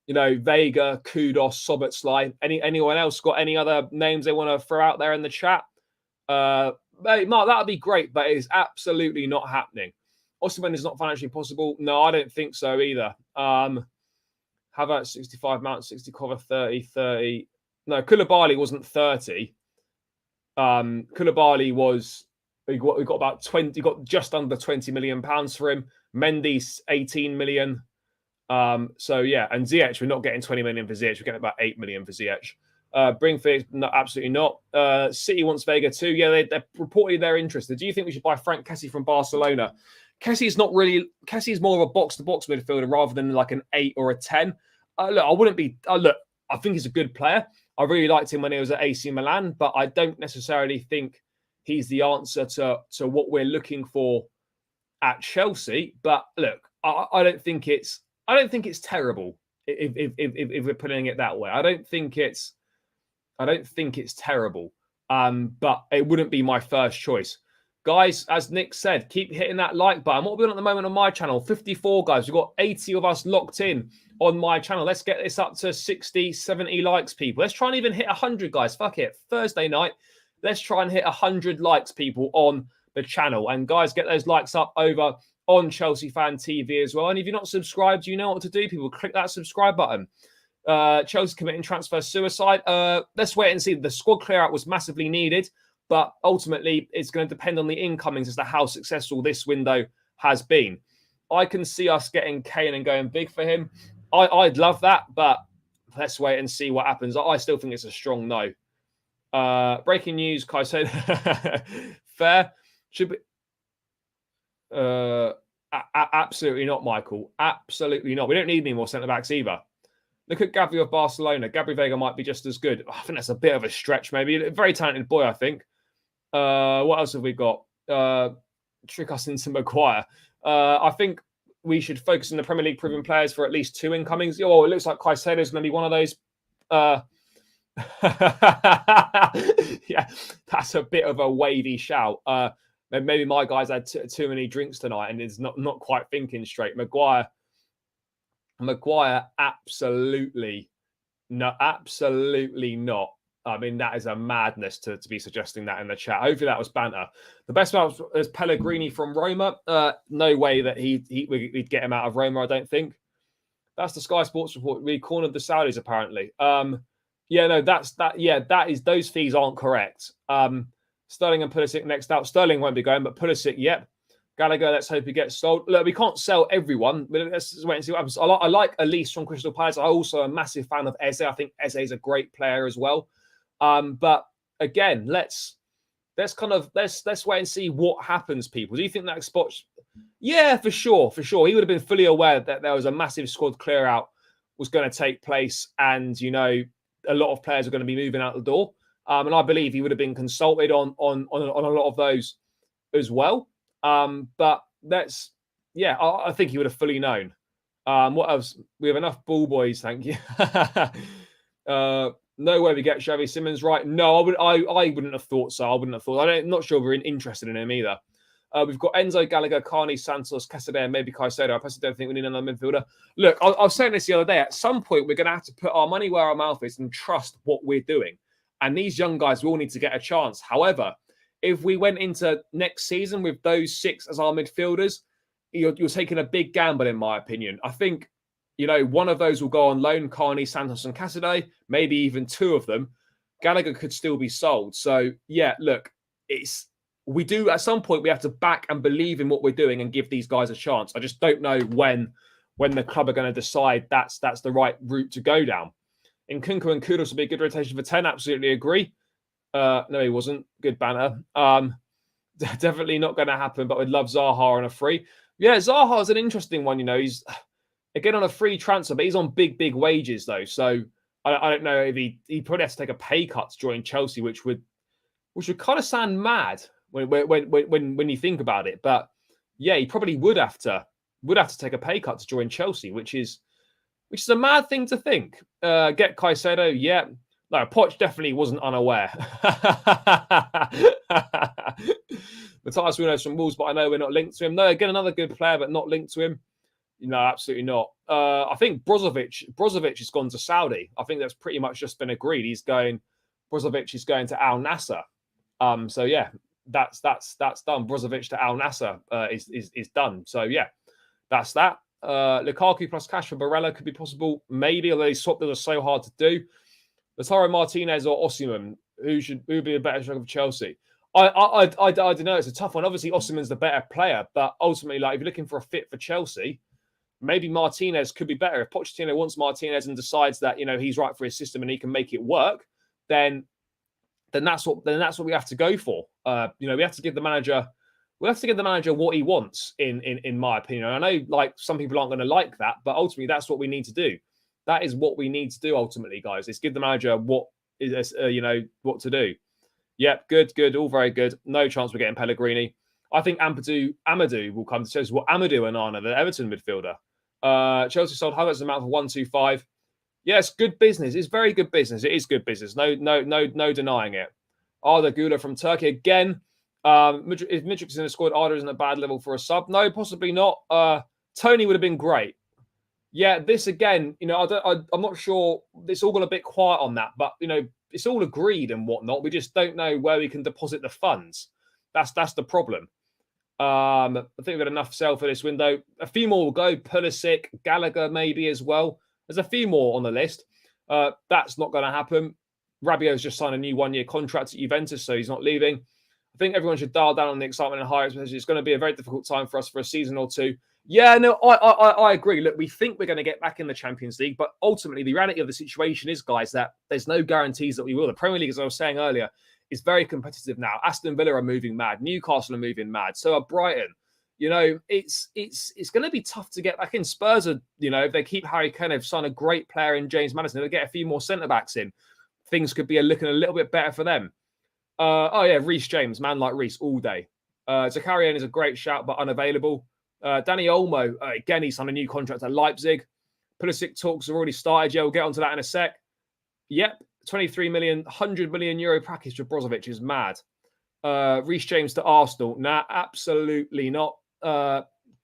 you know, Veiga, Kudos, Szoboszlai. Anyone else got any other names they want to throw out there in the chat? Mate, Mark, that would be great, but it is absolutely not happening. Osimhen is not financially possible. No, I don't think so either. How about 65 Mount, 60 Cover, 30. No, Koulibaly wasn't 30. Koulibaly was, we got about 20, got just under £20 million for him. Mendy's 18 million. So yeah, and Ziyech, we're not getting 20 million for Ziyech, we're getting about 8 million for Ziyech. Bringford, no, absolutely not. City wants Veiga too. Yeah, they're reportedly they're interested. Do you think we should buy Frank Kessie from Barcelona? Kessie's more of a box-to-box midfielder rather than like an 8 or a 10. Look, I wouldn't be. Look, I think he's a good player. I really liked him when he was at AC Milan, but I don't necessarily think he's the answer to what we're looking for at Chelsea. But look, I don't think it's terrible if we're putting it that way. I don't think it's terrible. But it wouldn't be my first choice. Guys, as Nick said, keep hitting that like button. What we're doing at the moment on my channel, 54 guys. We've got 80 of us locked in on my channel. Let's get this up to 60, 70 likes, people. Let's try and even hit 100, guys. Fuck it. Thursday night. Let's try and hit 100 likes, people, on the channel. And guys, get those likes up over on Chelsea Fan TV as well. And if you're not subscribed, you know what to do, people. Click that subscribe button. Chelsea committing transfer suicide. Let's wait and see. The squad clear out was massively needed, but ultimately it's going to depend on the incomings as to how successful this window has been. I can see us getting Kane and going big for him. I'd love that, but let's wait and see what happens. I still think it's a strong no. Breaking news, Kai said. Fair. Should be. Absolutely not, Michael. Absolutely not. We don't need any more centre-backs either. Look at Gabri of Barcelona. Gabri Veiga might be just as good. I think that's a bit of a stretch, maybe. A very talented boy, I think. What else have we got? Trick us into Maguire. I think we should focus on the Premier League proven players for at least 2 incomings. Oh, it looks like Caicedo is going to be one of those. Yeah, that's a bit of a wavy shout. Maybe my guys had too many drinks tonight and is not quite thinking straight. Maguire, absolutely no, absolutely not. I mean, that is a madness to be suggesting that in the chat. Hopefully that was banter. The best man was Pellegrini from Roma. No way that we'd get him out of Roma, I don't think. That's the Sky Sports report. We cornered the Saudis, apparently. Yeah, no, that is, those fees aren't correct. Sterling and Pulisic next out. Sterling won't be going, but Pulisic, yep. Gallagher, let's hope he gets sold. Look, we can't sell everyone, but let's wait and see what happens. I like Elise from Crystal Palace. I'm also a massive fan of Eze. I think Eze is a great player as well. But again, let's wait and see what happens, people. Do you think that spot? Yeah, for sure. He would have been fully aware that there was a massive squad clear out was going to take place, and a lot of players are going to be moving out the door. And I believe he would have been consulted on a lot of those as well. But I think he would have fully known. What else? We have enough ball boys, thank you. No way we get Xavi Simons right. No, I wouldn't have thought so. I'm not sure we're interested in him either. We've got Enzo, Gallagher, Carney, Santos, Casadei, maybe Caicedo. I personally don't think we need another midfielder. Look, I was saying this the other day. At some point, we're going to have to put our money where our mouth is and trust what we're doing. And these young guys will need to get a chance. However, if we went into next season with those 6 as our midfielders, you're taking a big gamble, in my opinion. I think, one of those will go on loan, Carney, Santos, and Casadei, maybe even 2 of them. Gallagher could still be sold. So, yeah, look, we do, at some point, we have to back and believe in what we're doing and give these guys a chance. I just don't know when the club are going to decide that's the right route to go down. In Kunku and Kudos will be a good rotation for 10. Absolutely agree. No, he wasn't. Good banner. Definitely not going to happen, but we'd love Zaha on a free. Yeah, Zaha is an interesting one. He's, again, on a free transfer, but he's on big wages, though. So I don't know if he probably has to take a pay cut to join Chelsea, which would kind of sound mad when you think about it. But yeah, he probably would have to take a pay cut to join Chelsea, which is a mad thing to think. Get Caicedo, yeah. No, Poch definitely wasn't unaware. Matthias Runo's from Wolves, but I know we're not linked to him. No, again, another good player, but not linked to him. No, absolutely not. I think Brozovic has gone to Saudi. I think that's pretty much just been agreed. Brozovic is going to Al Nassr. So yeah, that's done. Brozovic to Al Nassr is done. So yeah, that's that. Lukaku plus cash for Barella could be possible, maybe, although these swap deals are so hard to do. Lautaro Martinez or Osimhen, who would be a better striker for Chelsea? I don't know. It's a tough one. Obviously, Osimhen's the better player, but ultimately, if you're looking for a fit for Chelsea, maybe Martinez could be better. If Pochettino wants Martinez and decides that he's right for his system and he can make it work, then that's what we have to go for. We have to give the manager. We have to give the manager what he wants, in my opinion. I know, some people aren't going to like that, but ultimately, that's what we need to do. That is what we need to do ultimately, guys. Is give the manager what to do. Yep, good, all very good. No chance we're getting Pellegrini. I think Amadou will come to Chelsea. Well, Amadou and Anna, the Everton midfielder. Chelsea sold Havertz amount for 125. Yes, good business. It's very good business. It is good business. No denying it. Arda Güler from Turkey again. If Mitrik's in the squad, Arda isn't a bad level for a sub. No, possibly not. Tony would have been great. Yeah, this again, I'm not sure. It's all gone a bit quiet on that, but it's all agreed and whatnot. We just don't know where we can deposit the funds. That's the problem. I think we've got enough sell for this window. A few more will go. Pulisic, Gallagher maybe as well. There's a few more on the list. That's not going to happen. Rabiot's just signed a new 1-year contract at Juventus, so he's not leaving. I think everyone should dial down on the excitement and hype. It's going to be a very difficult time for us for a season or two. Yeah, no, I agree. Look, we think we're going to get back in the Champions League, but ultimately the reality of the situation is, guys, that there's no guarantees that we will. The Premier League, as I was saying earlier, is very competitive now. Aston Villa are moving mad. Newcastle are moving mad. So are Brighton. You know, it's going to be tough to get back in. Spurs are, you know, if they keep Harry Kane, they've signed a great player in James Maddison. They'll get a few more centre-backs in. Things could be looking a little bit better for them. Oh, yeah, Reece James, man like Reece all day. Zakarian is a great shout, but unavailable. Danny Olmo, again, he's on a new contract at Leipzig. Pulisic talks have already started. Yeah, we'll get onto that in a sec. Yep, 23 million, 100 million euro package for Brozovic is mad. Reece James to Arsenal. Nah, absolutely not.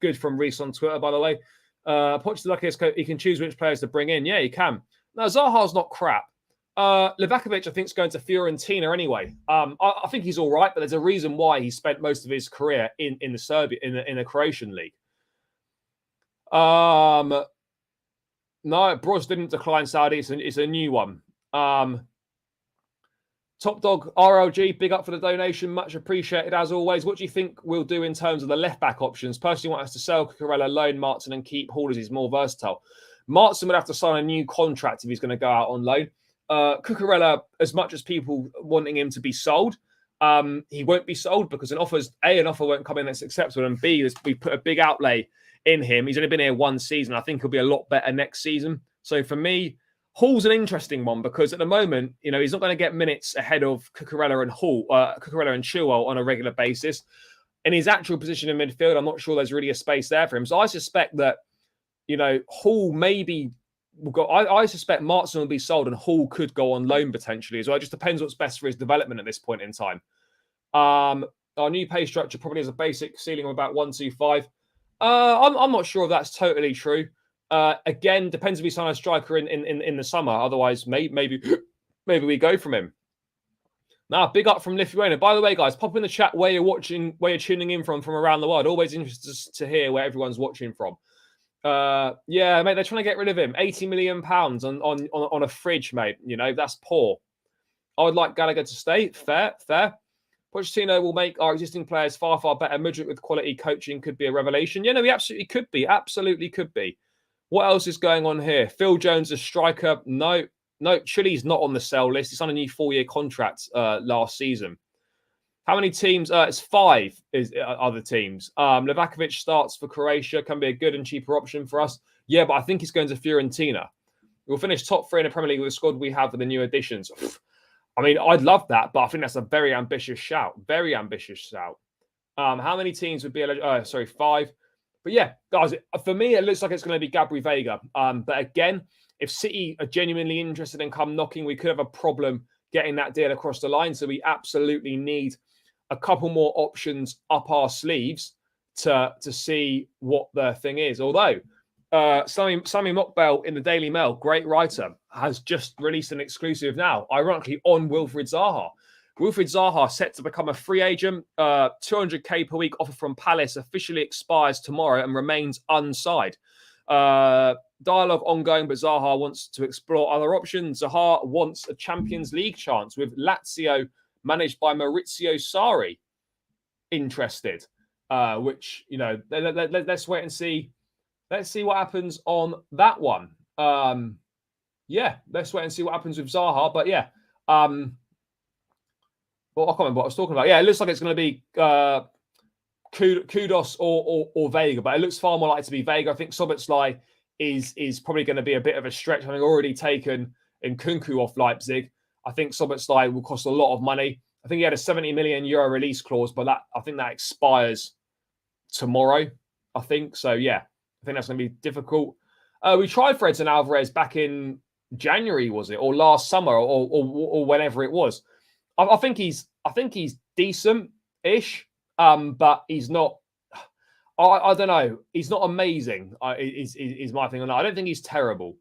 Good from Reece on Twitter, by the way. Pochettino, he can choose which players to bring in. Yeah, he can. Now, Zaha's not crap. Livakovic, I think, is going to Fiorentina anyway. I think he's all right, but there's a reason why he spent most of his career in the Croatian league. No, Broz didn't decline Saudi. It's a new one. Top Dog RLG, big up for the donation, much appreciated as always. What do you think we'll do in terms of the left back options? Personally, want us to sell Cucurella, loan Martin, and keep Hall as he's more versatile. Martin would have to sign a new contract if he's going to go out on loan. Cucurella, as much as people wanting him to be sold, he won't be sold because an offer won't come in that's acceptable, and B, we put a big outlay in him. He's only been here one season. I think he'll be a lot better next season. So for me, Hall's an interesting one because at the moment, you know, he's not going to get minutes ahead of Cucurella and Chilwell on a regular basis. In his actual position in midfield, I'm not sure there's really a space there for him. So I suspect that, you know, Hall maybe will go. I suspect Martin will be sold and Hall could go on loan potentially as well. It just depends what's best for his development at this point in time. Our new pay structure probably has a basic ceiling of about 125. I'm not sure if that's totally true. Again, depends if we sign a striker in the summer. Otherwise, maybe we go from him. Now, big up from Lithuania. By the way, guys, pop in the chat where you're tuning in from around the world. Always interested to hear where everyone's watching from. Yeah, mate, they're trying to get rid of him. £80 million on a fridge, mate. You know, that's poor. I would like Gallagher to stay. Fair. Pochettino will make our existing players far, far better. Mudryk with quality coaching could be a revelation. Yeah, no, he absolutely could be. Absolutely could be. What else is going on here? Phil Jones, a striker. No, Chile's not on the sell list. He's on a new 4-year contract last season. How many teams? It's 5 other teams. Livakovic starts for Croatia. Can be a good and cheaper option for us. Yeah, but I think he's going to Fiorentina. We'll finish top 3 in the Premier League with the squad we have with the new additions. I mean, I'd love that, but I think that's a very ambitious shout. Very ambitious shout. How many teams would be eligible? 5. But yeah, guys, for me, it looks like it's going to be Gabri Veiga. But again, if City are genuinely interested and come knocking, we could have a problem getting that deal across the line. So we absolutely need a couple more options up our sleeves to see what the thing is. Although, Sammy Mockbell in the Daily Mail, great writer, has just released an exclusive now, ironically, on Wilfried Zaha. Wilfried Zaha set to become a free agent. 200k per week offer from Palace officially expires tomorrow and remains unsigned. Dialogue ongoing, but Zaha wants to explore other options. Zaha wants a Champions League chance with Lazio, managed by Maurizio Sarri, interested. Which, you know, let's wait and see. Let's see what happens on that one. Yeah, let's wait and see what happens with Zaha. But yeah, well, I can't remember what I was talking about. Yeah, it looks like it's going to be Kudos or Veiga, but it looks far more likely to be Veiga. I think Szoboszlai is probably going to be a bit of a stretch, having already taken Nkunku off Leipzig. I think Szoboszlai will cost a lot of money. I think he had a 70 million euro release clause, but I think that expires tomorrow. I think so. Yeah, I think that's going to be difficult. We tried Fredson Alvarez back in January, was it, or last summer, or whenever it was. I think he's decent-ish, but he's not. I don't know. He's not amazing. Is my thing on that. I don't think he's terrible.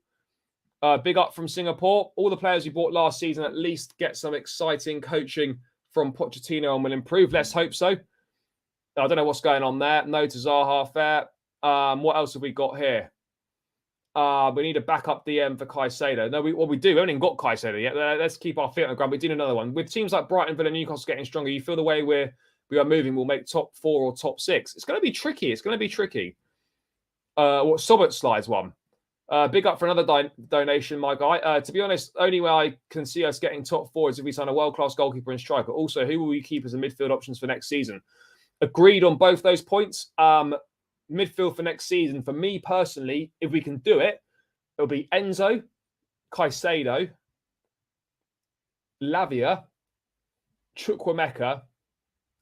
Big up from Singapore. All the players we bought last season at least get some exciting coaching from Pochettino and will improve. Let's hope so. I don't know what's going on there. No to Zaha, fair. What else have we got here? We need a backup DM for Caicedo. No, we do. We haven't even got Caicedo yet. Let's keep our feet on the ground. We do another one. With teams like Brighton, Villa, Newcastle getting stronger, you feel the way we are moving will make top 4 or top 6. It's going to be tricky. It's going to be tricky. What Sobot slides one. Big up for another donation, my guy. To be honest, only way I can see us getting top 4 is if we sign a world-class goalkeeper and striker. Also, who will we keep as a midfield options for next season? Agreed on both those points. Midfield for next season, for me personally, if we can do it, it'll be Enzo, Caicedo, Lavia, Chukwuemeka,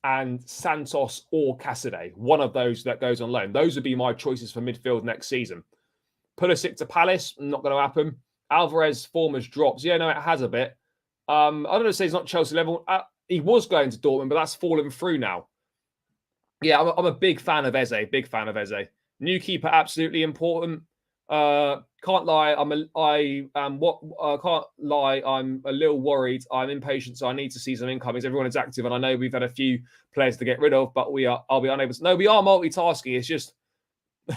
and Santos or Cassidy. One of those that goes on loan. Those would be my choices for midfield next season. Pulisic to Palace, not going to happen. Alvarez form has dropped. Yeah, no, it has a bit. I don't know to say he's not Chelsea level. He was going to Dortmund, but that's fallen through now. Yeah, I'm a big fan of Eze. Big fan of Eze. New keeper, absolutely important. Can't lie. Can't lie. I'm a little worried. I'm impatient, so I need to see some incomings. Everyone is active, and I know we've had a few players to get rid of, but I'll be unable to. No, we are multitasking. It's just. It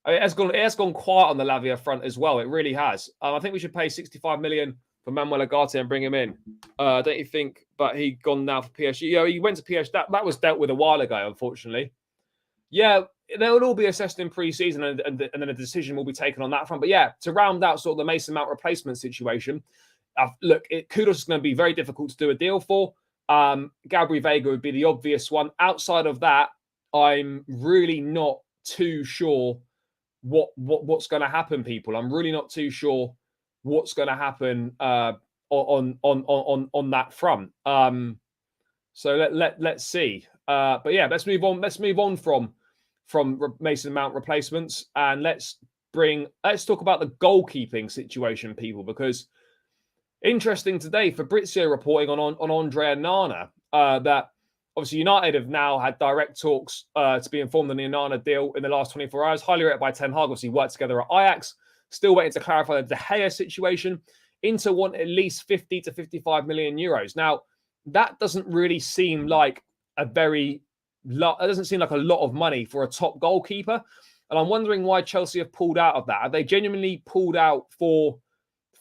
has gone quiet on the Lavia front as well. It really has. I think we should pay 65 million for Manuel Ugarte and bring him in. Don't you think? But he gone now for PSG. You know, he went to PSG. That was dealt with a while ago, unfortunately. Yeah, they will all be assessed in pre-season, and then a decision will be taken on that front. But yeah, to round out sort of the Mason Mount replacement situation, look, Kudos is going to be very difficult to do a deal for. Gabri Veiga would be the obvious one. Outside of that, I'm really not too sure what's going to happen, people. I'm really not too sure what's going to happen on that front. So let's see. But yeah, let's move on. Let's move on from Mason Mount replacements, and let's talk about the goalkeeping situation, people, because interesting today, Fabrizio reporting on Andre Onana that obviously United have now had direct talks to be informed on the Onana deal in the last 24 hours. Highly rated by Ten Hag. Obviously worked together at Ajax. Still waiting to clarify the De Gea situation. Inter want at least 50 to 55 million euros. Now, that doesn't really seem like it doesn't seem like a lot of money for a top goalkeeper. And I'm wondering why Chelsea have pulled out of that. Have they genuinely pulled out for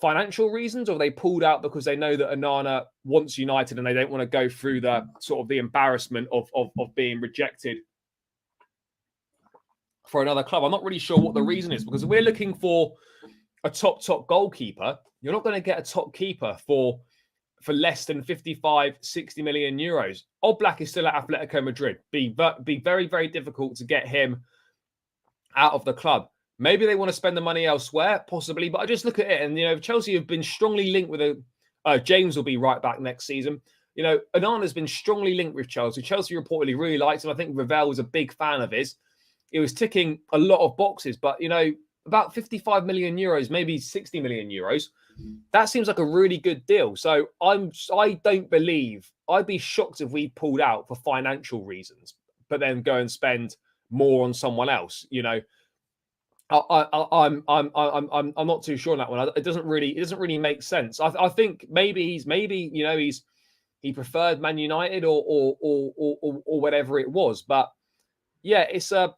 financial reasons, or they pulled out because they know that Onana wants United and they don't want to go through the sort of the embarrassment of being rejected for another club? I'm not really sure what the reason is, because if we're looking for a top goalkeeper, you're not going to get a top keeper for less than 55, 60 million euros. Oblak is still at Atletico Madrid. Be very, very difficult to get him out of the club. Maybe they want to spend the money elsewhere, possibly. But I just look at it, and Chelsea have been strongly linked with James will be right back next season. Onana's been strongly linked with Chelsea. Chelsea reportedly really liked him. I think Ravel was a big fan of his. He was ticking a lot of boxes, but about 55 million euros, maybe 60 million euros. That seems like a really good deal. So I don't believe, I'd be shocked if we pulled out for financial reasons, but then go and spend more on someone else. I'm not too sure on that one. It doesn't really make sense. I think maybe he preferred Man United or whatever it was. But yeah, that's a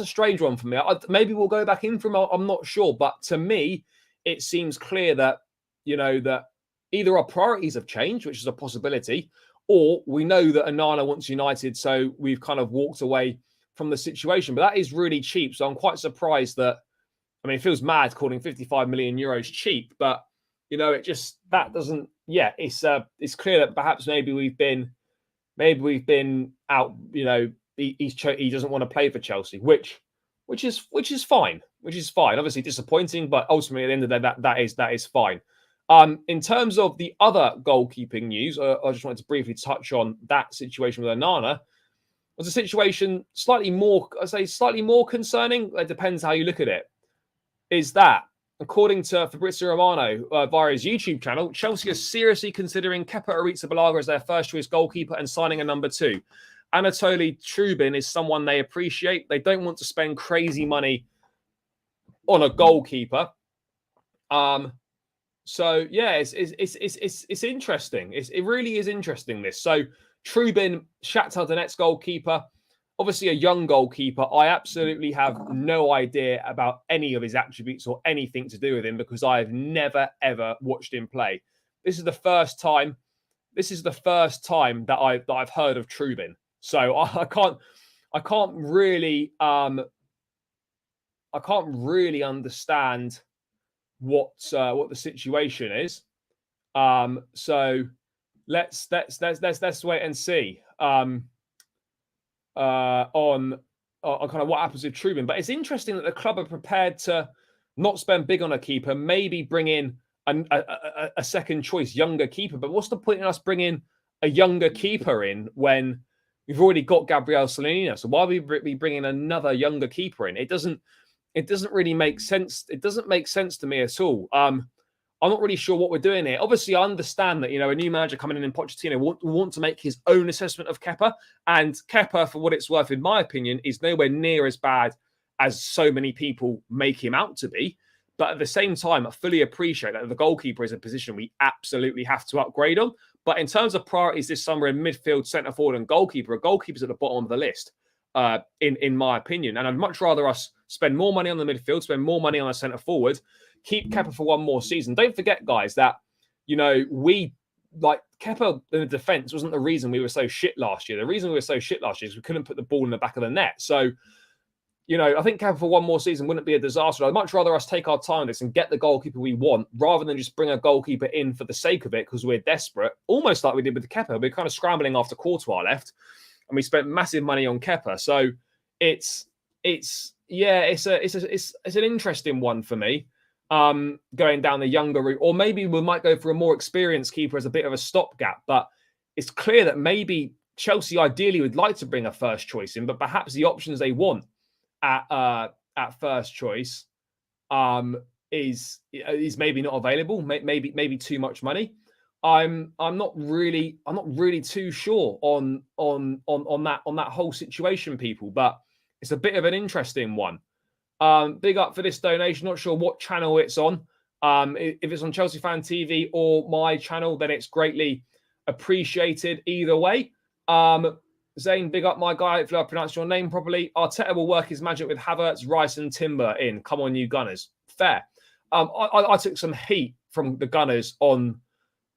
strange one for me. Maybe we'll go back in from. I'm not sure, but to me, it seems clear that that either our priorities have changed, which is a possibility, or we know that Onana wants United, so we've kind of walked away from the situation. But that is really cheap, so I'm quite surprised that. I mean, it feels mad calling 55 million euros cheap, but it just that doesn't. Yeah, it's clear that perhaps maybe we've been out. He doesn't want to play for Chelsea, which is fine. Obviously disappointing, but ultimately at the end of the day, that is fine. In terms of the other goalkeeping news, I just wanted to briefly touch on that situation with Onana. It was a situation slightly more concerning. It depends how you look at it. Is that, according to Fabrizio Romano via his YouTube channel, Chelsea are seriously considering Kepa Arrizabalaga as their first choice goalkeeper and signing a number 2. Anatoly Trubin is someone they appreciate. They don't want to spend crazy money on a goalkeeper. So yeah, it's interesting. It really is interesting, this. So Trubin, Shakhtar Donetsk goalkeeper. obviously a young goalkeeper. I absolutely have no idea about any of his attributes or anything to do with him because I have never ever watched him play. This is the first time. This is the first time that I've heard of Trubin. So I can't really understand what the situation is. So let's wait and see on kind of what happens with Trubin. But it's interesting that the club are prepared to not spend big on a keeper, maybe bring in a second choice younger keeper. But what's the point in us bringing a younger keeper in when we've already got Gabriel Solana? So why are we bringing another younger keeper in? It doesn't really make sense. It doesn't make sense to me at all. I'm not really sure what we're doing here. Obviously, I understand that, a new manager coming in Pochettino want to make his own assessment of Kepa. And Kepa, for what it's worth, in my opinion, is nowhere near as bad as so many people make him out to be. But at the same time, I fully appreciate that the goalkeeper is a position we absolutely have to upgrade on. But in terms of priorities this summer in midfield, centre forward and goalkeeper, a goalkeeper's at the bottom of the list, in my opinion. And I'd much rather us spend more money on the midfield, spend more money on the centre forward, keep Kepa for one more season. Don't forget, guys, that, we like Kepa in the defence wasn't the reason we were so shit last year. The reason we were so shit last year is we couldn't put the ball in the back of the net. So, I think Kepa for one more season wouldn't be a disaster. I'd much rather us take our time on this and get the goalkeeper we want rather than just bring a goalkeeper in for the sake of it because we're desperate, almost like we did with the Kepa. We're kind of scrambling after Courtois left and we spent massive money on Kepa. So it's an interesting one for me. Going down the younger route, or maybe we might go for a more experienced keeper as a bit of a stopgap. But it's clear that maybe Chelsea ideally would like to bring a first choice in, but perhaps the options they want at first choice is maybe not available. Maybe too much money. I'm not really too sure on that whole situation, people. But it's a bit of an interesting one. Big up for this donation. Not sure what channel it's on. If it's on Chelsea Fan TV or my channel, then it's greatly appreciated either way. Zane, big up my guy. If I pronounce your name properly, Arteta will work his magic with Havertz, Rice, and Timber in. Come on, you Gunners. Fair. I took some heat from the Gunners on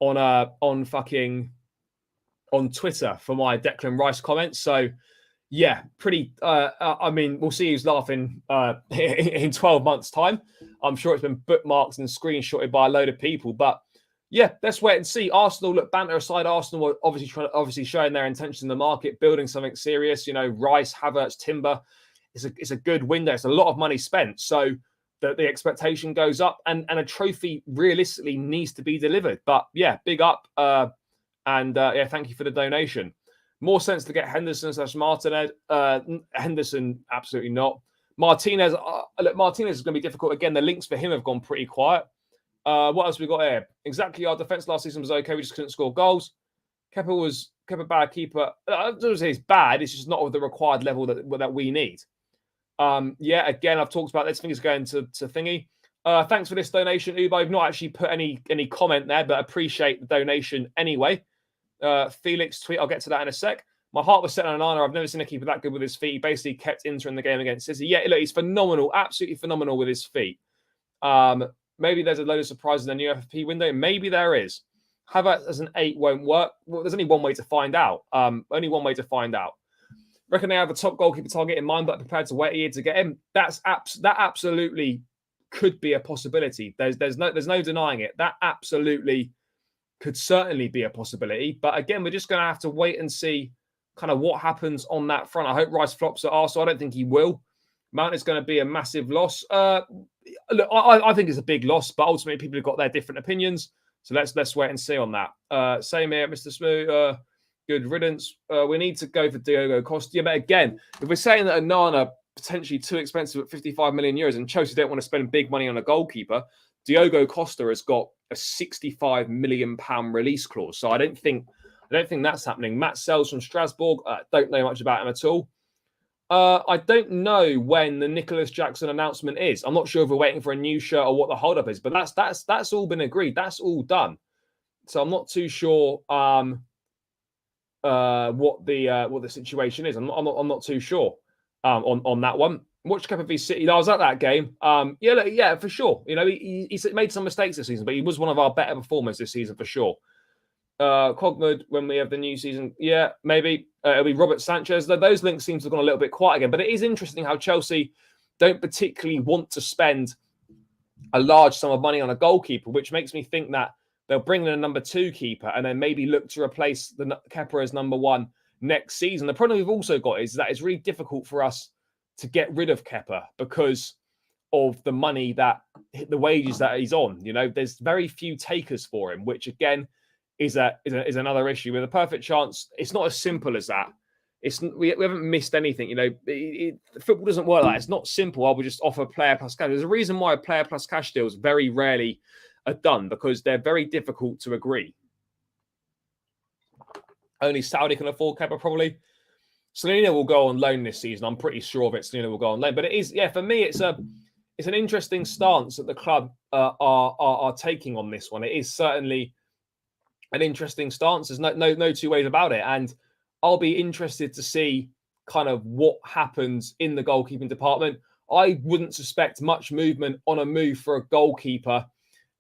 Twitter for my Declan Rice comments. So. Yeah, pretty. I mean, we'll see who's laughing in 12 months' time. I'm sure it's been bookmarked and screenshotted by a load of people. But yeah, let's wait and see. Arsenal, look, banter aside, Arsenal were obviously showing their intention in the market, building something serious. Rice, Havertz, Timber. It's a good window. It's a lot of money spent. So the expectation goes up, and a trophy realistically needs to be delivered. But yeah, big up. Thank you for the donation. More sense to get Henderson/Martinez. Henderson, absolutely not. Martinez, Martinez is going to be difficult. Again, the links for him have gone pretty quiet. What else we got here? Exactly, our defense last season was okay. We just couldn't score goals. Kepa bad keeper. I don't say it's bad. It's just not of the required level that we need. Again, I've talked about this. I think it's going to Thingy. Thanks for this donation, Uba. I've not actually put any comment there, but appreciate the donation anyway. Felix tweet, I'll get to that in a sec. My heart was set on Onana. I've never seen a keeper that good with his feet. He basically kept Inter in the game against City. Yeah, look, he's phenomenal, absolutely phenomenal with his feet. Maybe there's a load of surprises in the new FFP window. Maybe there is. Havertz as an 8 won't work. Well, there's only one way to find out. Reckon they have a top goalkeeper target in mind, but prepared to wait a year to get him. That absolutely could be a possibility. There's no denying it. That absolutely could certainly be a possibility. But again, we're just going to have to wait and see kind of what happens on that front. I hope Rice flops at Arsenal. I don't think he will. Mount is going to be a massive loss. Look, I think it's a big loss, but ultimately people have got their different opinions. So let's wait and see on that. Same here, Mr. Smooth. Good riddance. We need to go for Diogo Costa. Yeah, but again, if we're saying that Onana potentially too expensive at 55 million euros and Chelsea don't want to spend big money on a goalkeeper, Diogo Costa has got a 65 million pound release clause. So I don't think that's happening. Matt Sells from Strasbourg. Don't know much about him at all. I don't know when the Nicholas Jackson announcement is. I'm not sure if we're waiting for a new shirt or what the holdup is, but that's all been agreed. That's all done. So I'm not too sure what the situation is. I'm not too sure on that one. Watch Kepa v City. I was at that game. Yeah, for sure. You know, he made some mistakes this season, but he was one of our better performers this season for sure. Cogmud when we have the new season. Yeah, maybe it'll be Robert Sanchez. Those links seem to have gone a little bit quiet again, but it is interesting how Chelsea don't particularly want to spend a large sum of money on a goalkeeper, which makes me think that they'll bring in a number 2 keeper and then maybe look to replace the Kepa as number 1 next season. The problem we've also got is that it's really difficult for us to get rid of Kepa because of the money the wages that he's on. You know, there's very few takers for him, which again is another issue. With a perfect chance, it's not as simple as that. We haven't missed anything. You know, football doesn't work like that. It's not simple. I will just offer player plus cash. There's a reason why player plus cash deals very rarely are done, because they're very difficult to agree. Only Saudi can afford Kepa, probably. Selena will go on loan this season. I'm pretty sure of it. Selena will go on loan. But it is, yeah, for me, it's an interesting stance that the club are taking on this one. It is certainly an interesting stance. There's no two ways about it. And I'll be interested to see kind of what happens in the goalkeeping department. I wouldn't suspect much movement on a move for a goalkeeper,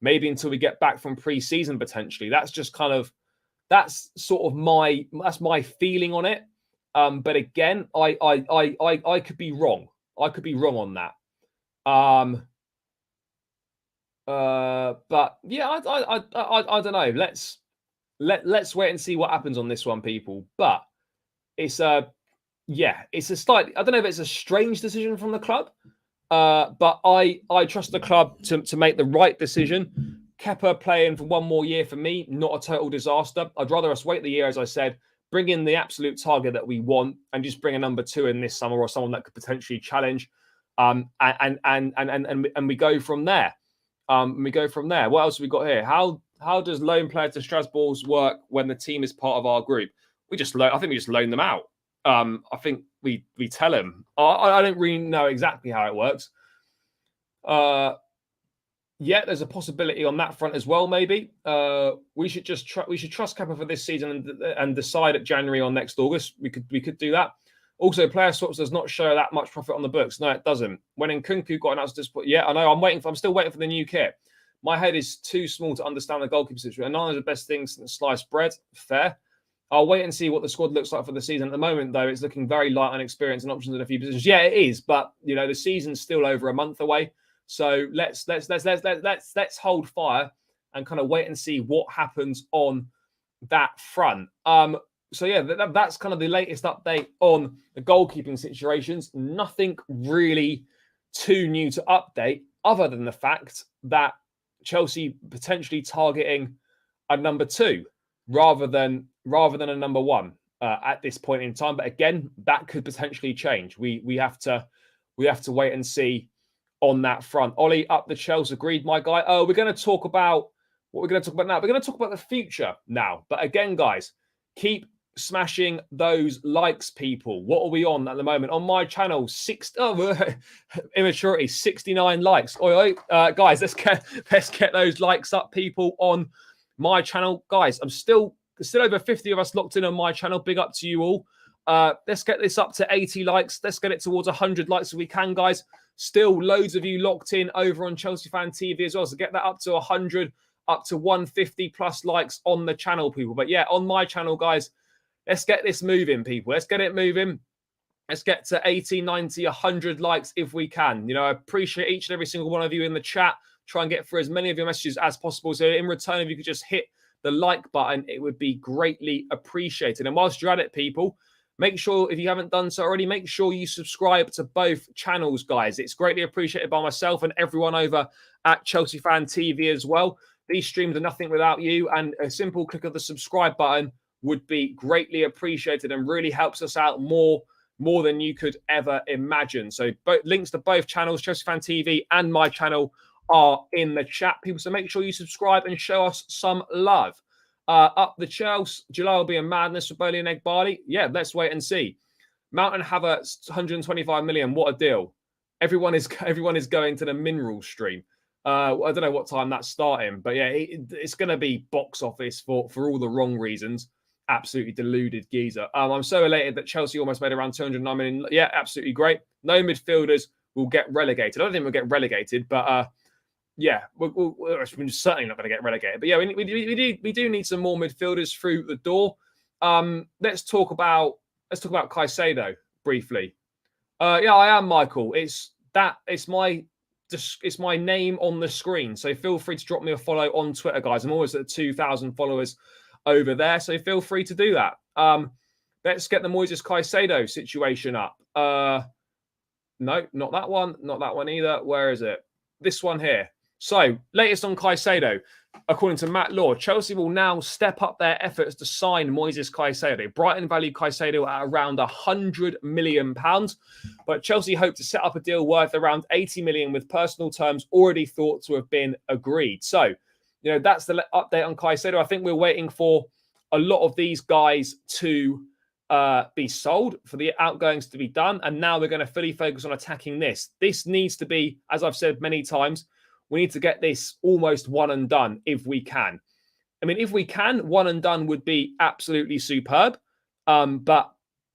maybe until we get back from pre-season potentially. That's my feeling on it. But again, I could be wrong. I could be wrong on that. But yeah, I don't know. Let's wait and see what happens on this one, people. But it's a slight, I don't know if it's a strange decision from the club, but I trust the club to make the right decision. Kepa playing for one more year for me, not a total disaster. I'd rather us wait the year, as I said, bring in the absolute target that we want, and just bring a number 2 in this summer, or someone that could potentially challenge, and we go from there. What else have we got here? How does loan player to Strasbourg work when the team is part of our group? I think we just loan them out. I think we tell them. I don't really know exactly how it works. Yeah, there's a possibility on that front as well. Maybe we should trust Kepa for this season and decide at January or next August. We could do that. Also, player swaps does not show that much profit on the books. No, it doesn't. When Nkunku got announced this, yeah, I know. I'm still waiting for the new kit. My head is too small to understand the goalkeeper situation. And none of the best things since sliced bread. Fair. I'll wait and see what the squad looks like for the season. At the moment, though, it's looking very light on experience and options in a few positions. Yeah, it is, but you know the season's still over a month away. So let's hold fire and kind of wait and see what happens on that front. So yeah, that's kind of the latest update on the goalkeeping situations. Nothing really too new to update, other than the fact that Chelsea potentially targeting a number 2 rather than a number 1 at this point in time. But again, that could potentially change. We have to wait and see on that front. Ollie up the Chelsea, agreed, my guy. Oh, we're going to talk about what we're going to talk about now. We're going to talk about the future now. But again, guys, keep smashing those likes, people. What are we on at the moment? On my channel, immaturity, 69 likes. Oi, guys, let's get those likes up, people, on my channel. Guys, I'm still over 50 of us locked in on my channel. Big up to you all. Let's get this up to 80 likes. Let's get it towards 100 likes if we can, guys. Still loads of you locked in over on Chelsea Fan TV as well. So get that up to 100, up to 150 plus likes on the channel, people. But yeah, on my channel, guys, let's get this moving, people. Let's get it moving. Let's get to 80, 90, 100 likes if we can. You know, I appreciate each and every single one of you in the chat. Try and get through as many of your messages as possible. So in return, if you could just hit the like button, it would be greatly appreciated. And whilst you're at it, people, make sure, if you haven't done so already, make sure you subscribe to both channels, guys. It's greatly appreciated by myself and everyone over at Chelsea Fan TV as well. These streams are nothing without you, and a simple click of the subscribe button would be greatly appreciated and really helps us out more than you could ever imagine. So links to both channels, Chelsea Fan TV and my channel, are in the chat, people. So make sure you subscribe and show us some love. Up the Chelsea, July will be a madness for Bowley and Egg Barley. Yeah, let's wait and see. Mountain Havertz, 125 million. What a deal. Everyone is going to the mineral stream. I don't know what time that's starting, but yeah, it's going to be box office for all the wrong reasons. absolutely deluded geezer. I'm so elated that Chelsea almost made around 209 million. Yeah, absolutely great. No midfielders will get relegated. I don't think we'll get relegated, but yeah, we're certainly not going to get relegated. But yeah, we do need some more midfielders through the door. Let's talk about Caicedo briefly. Yeah, I am Michael. It's my name on the screen. So feel free to drop me a follow on Twitter, guys. I'm always at 2,000 followers over there, so feel free to do that. Let's get the Moises Caicedo situation up. No, not that one. Not that one either. Where is it? This one here. So, latest on Caicedo. According to Matt Law, Chelsea will now step up their efforts to sign Moises Caicedo. Brighton valued Caicedo at around £100 million, but Chelsea hope to set up a deal worth around 80 million with personal terms already thought to have been agreed. So, that's the update on Caicedo. I think we're waiting for a lot of these guys to be sold, for the outgoings to be done, and now we're going to fully focus on attacking this. This needs to be, as I've said many times, we need to get this almost one and done if we can. I mean, if we can, one and done would be absolutely superb. But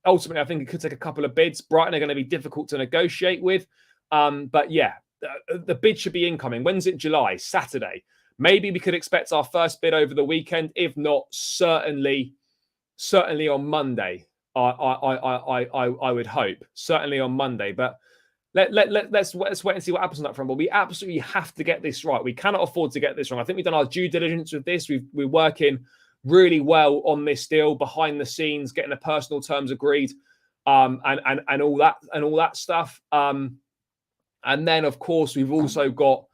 ultimately, I think it could take a couple of bids. Brighton are going to be difficult to negotiate with. But yeah, the bid should be incoming. When's it? July? Saturday. Maybe we could expect our first bid over the weekend. If not, certainly on Monday. I would hope. Certainly on Monday. But let's wait and see what happens on that front. But we absolutely have to get this right. We cannot afford to get this wrong. I think we've done our due diligence with this. We're working really well on this deal behind the scenes, getting the personal terms agreed, and all that stuff. And then of course we've also got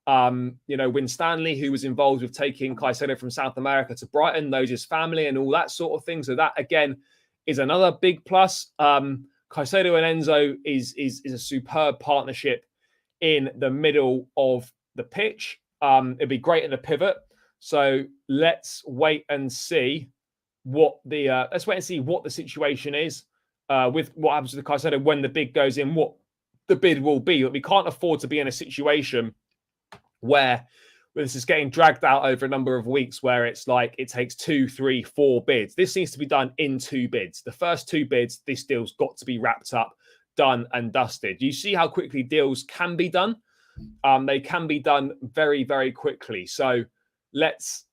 Win Stanley, who was involved with taking Caicedo from South America to Brighton, knows his family and all that sort of thing. So that again is another big plus. Caicedo and Enzo is a superb partnership in the middle of the pitch. It'd be great in the pivot. So let's wait and see what the situation is with what happens to the Caicedo when the bid goes in. What the bid will be. But we can't afford to be in a situation where this is getting dragged out over a number of weeks, where it's like it takes 2, 3, 4 bids. This needs to be done in 2 bids. The first 2 bids, this deal's got to be wrapped up, done and dusted. You see how quickly deals can be done? They can be done very, very quickly. So let's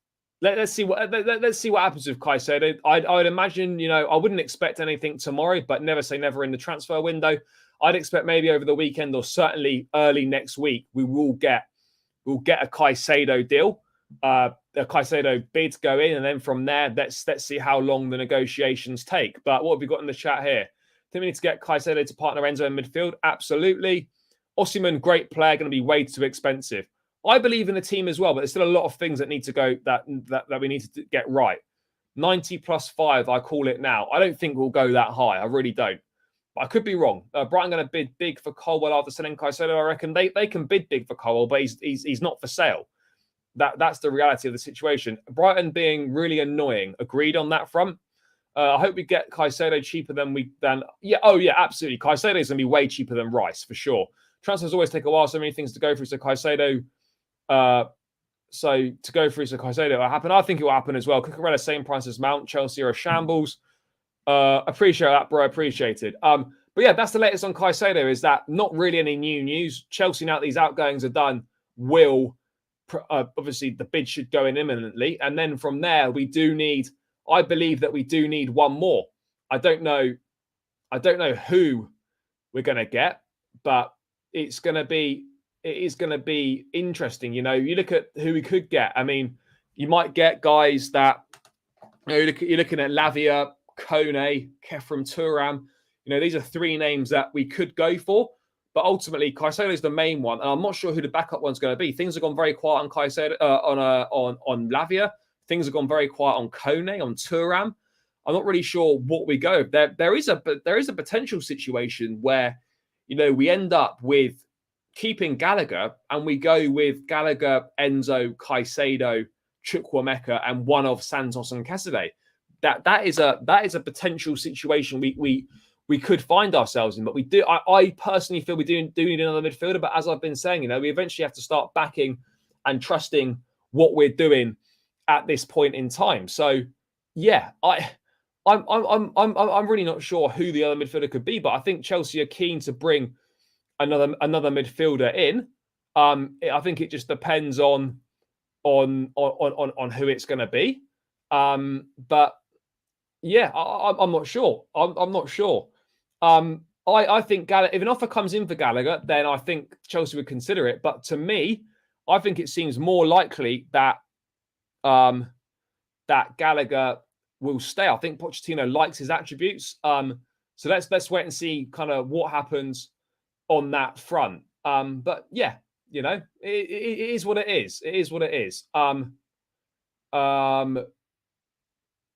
see what happens with Caicedo. I'd imagine, I wouldn't expect anything tomorrow, but never say never in the transfer window. I'd expect maybe over the weekend or certainly early next week, we'll get a Caicedo deal. The Caicedo bids go in, and then from there, let's see how long the negotiations take. But what have we got in the chat here? Think we need to get Caicedo to partner Enzo in midfield? Absolutely. Osimhen, great player, going to be way too expensive. I believe in the team as well, but there's still a lot of things that need to go that we need to get right. 90 plus 5, I call it now. I don't think we'll go that high. I really don't. But I could be wrong. Brighton going to bid big for Colwell after selling Caicedo. I reckon they can bid big for Colwell, but he's not for sale. That's the reality of the situation. Brighton being really annoying. Agreed on that front. I hope we get Caicedo cheaper than absolutely. Caicedo is going to be way cheaper than Rice for sure. Transfers always take a while. So many things to go through. So Caicedo, Caicedo will happen. I think it will happen as well. Cucurella same price as Mount. Chelsea are a shambles. Appreciate that, bro. Appreciate it. But yeah, that's the latest on Caicedo. Is that not really any new news? Chelsea, now that these outgoings are done, will obviously the bid should go in imminently, and then from there I believe that we do need one more. I don't know who we're going to get, but it is going to be interesting. You look at who we could get. I mean, you might get guys that you're looking at Lavia, Kone, Kefram Turam. These are 3 names that we could go for, but ultimately Caicedo is the main one, and I'm not sure who the backup one's going to be. Things have gone very quiet on Caicedo, on Lavia. Things have gone very quiet on Kone, on Turam. I'm not really sure what we go. There is a potential situation where we end up with keeping Gallagher, and we go with Gallagher, Enzo, Caicedo, Chukwuemeka, and one of Santos and Cassidy. That is a potential situation we could find ourselves in. But we do. I personally feel we do need another midfielder. But as I've been saying, we eventually have to start backing and trusting what we're doing at this point in time. So yeah, I'm really not sure who the other midfielder could be, but I think Chelsea are keen to bring another midfielder in. I think it just depends on who it's going to be. But yeah, I'm not sure. I'm not sure. I think if an offer comes in for Gallagher, then I think Chelsea would consider it. But to me, I think it seems more likely that that Gallagher will stay. I think Pochettino likes his attributes. So let's wait and see kind of what happens on that front. But yeah, it is what it is. It is what it is.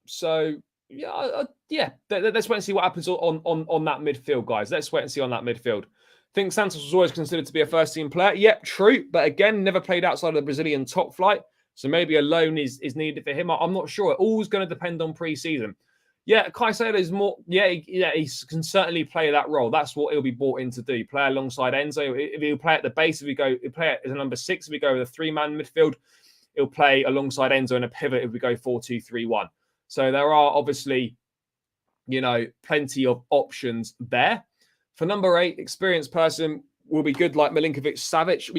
So yeah, let's wait and see what happens on that midfield, guys. Let's wait and see on that midfield. I think Santos was always considered to be a first-team player. Yep, true. But again, never played outside of the Brazilian top flight. So maybe a loan is needed for him. I'm not sure. It all's going to depend on pre-season. Yeah, Caicedo is more. Yeah, he can certainly play that role. That's what he'll be brought in to do. Play alongside Enzo. If he'll play at the base, he'll play as a number 6. If we go with a 3-man midfield, he'll play alongside Enzo in a pivot if we go 4-2-3-1. So there are obviously, plenty of options there. For number 8, experienced person will be good like Milinkovic-Savic.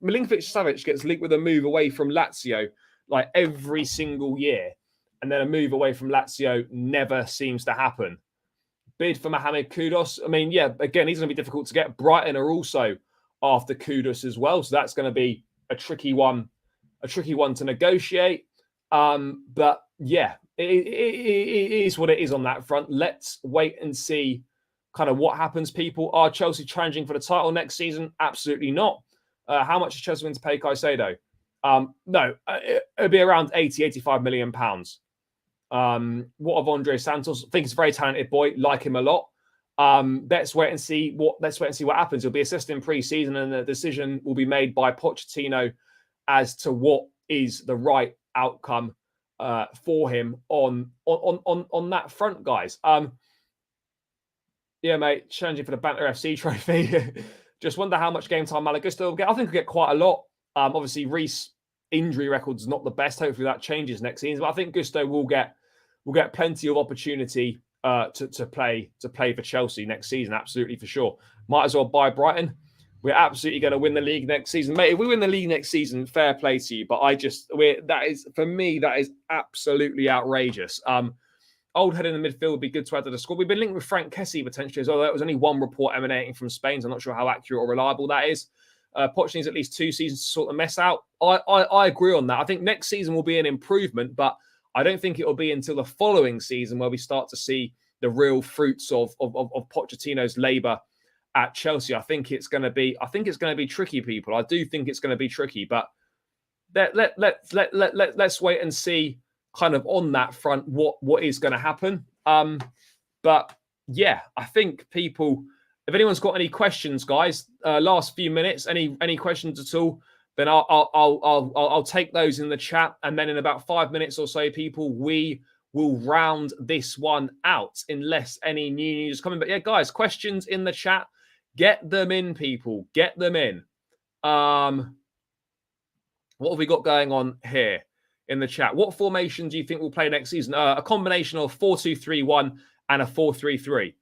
Milinkovic-Savic gets linked with a move away from Lazio like every single year. And then a move away from Lazio never seems to happen. Bid for Mohamed Kudus. I mean, yeah, again, he's going to be difficult to get. Brighton are also after Kudus as well. So that's going to be a tricky one to negotiate. But yeah, it is what it is on that front. Let's wait and see kind of what happens, people. Are Chelsea challenging for the title next season? Absolutely not. How much is Chelsea going to pay Caicedo? No, it'll be around 80-85 million pounds. What of Andre Santos? I think he's a very talented boy. Like him a lot. Let's wait and see what happens. He'll be assessed in pre-season, and the decision will be made by Pochettino as to what is the right outcome for him on that front, guys. Yeah, mate, challenging for the Banter FC trophy. Just wonder how much game time Malagusta will get. I think he'll get quite a lot. Obviously, Reece injury record's not the best. Hopefully that changes next season. But I think Gusto will get plenty of opportunity to play for Chelsea next season. Absolutely, for sure. Might as well buy Brighton. We're absolutely going to win the league next season, mate. If we win the league next season, fair play to you. But that is absolutely outrageous. Old head in the midfield would be good to add to the squad. We've been linked with Frank Kessie potentially as well. There was only one report emanating from Spain, so I'm not sure how accurate or reliable that is. Poch needs at least 2 seasons to sort the mess out. I agree on that. I think next season will be an improvement, but I don't think it will be until the following season where we start to see the real fruits of Pochettino's labour at Chelsea. I think it's going to be tricky, people. I do think it's going to be tricky, but let's wait and see kind of on that front what is going to happen. But yeah, I think people, if anyone's got any questions, guys, last few minutes, any questions at all, then I'll take those in the chat, and then in about 5 minutes or so, people, we will round this one out unless any new news is coming. But yeah, guys, questions in the chat, get them in, people, get them in. What have we got going on here in the chat? What formation do you think we'll play next season? A combination of 4-2-3-1 and a 4-3-3.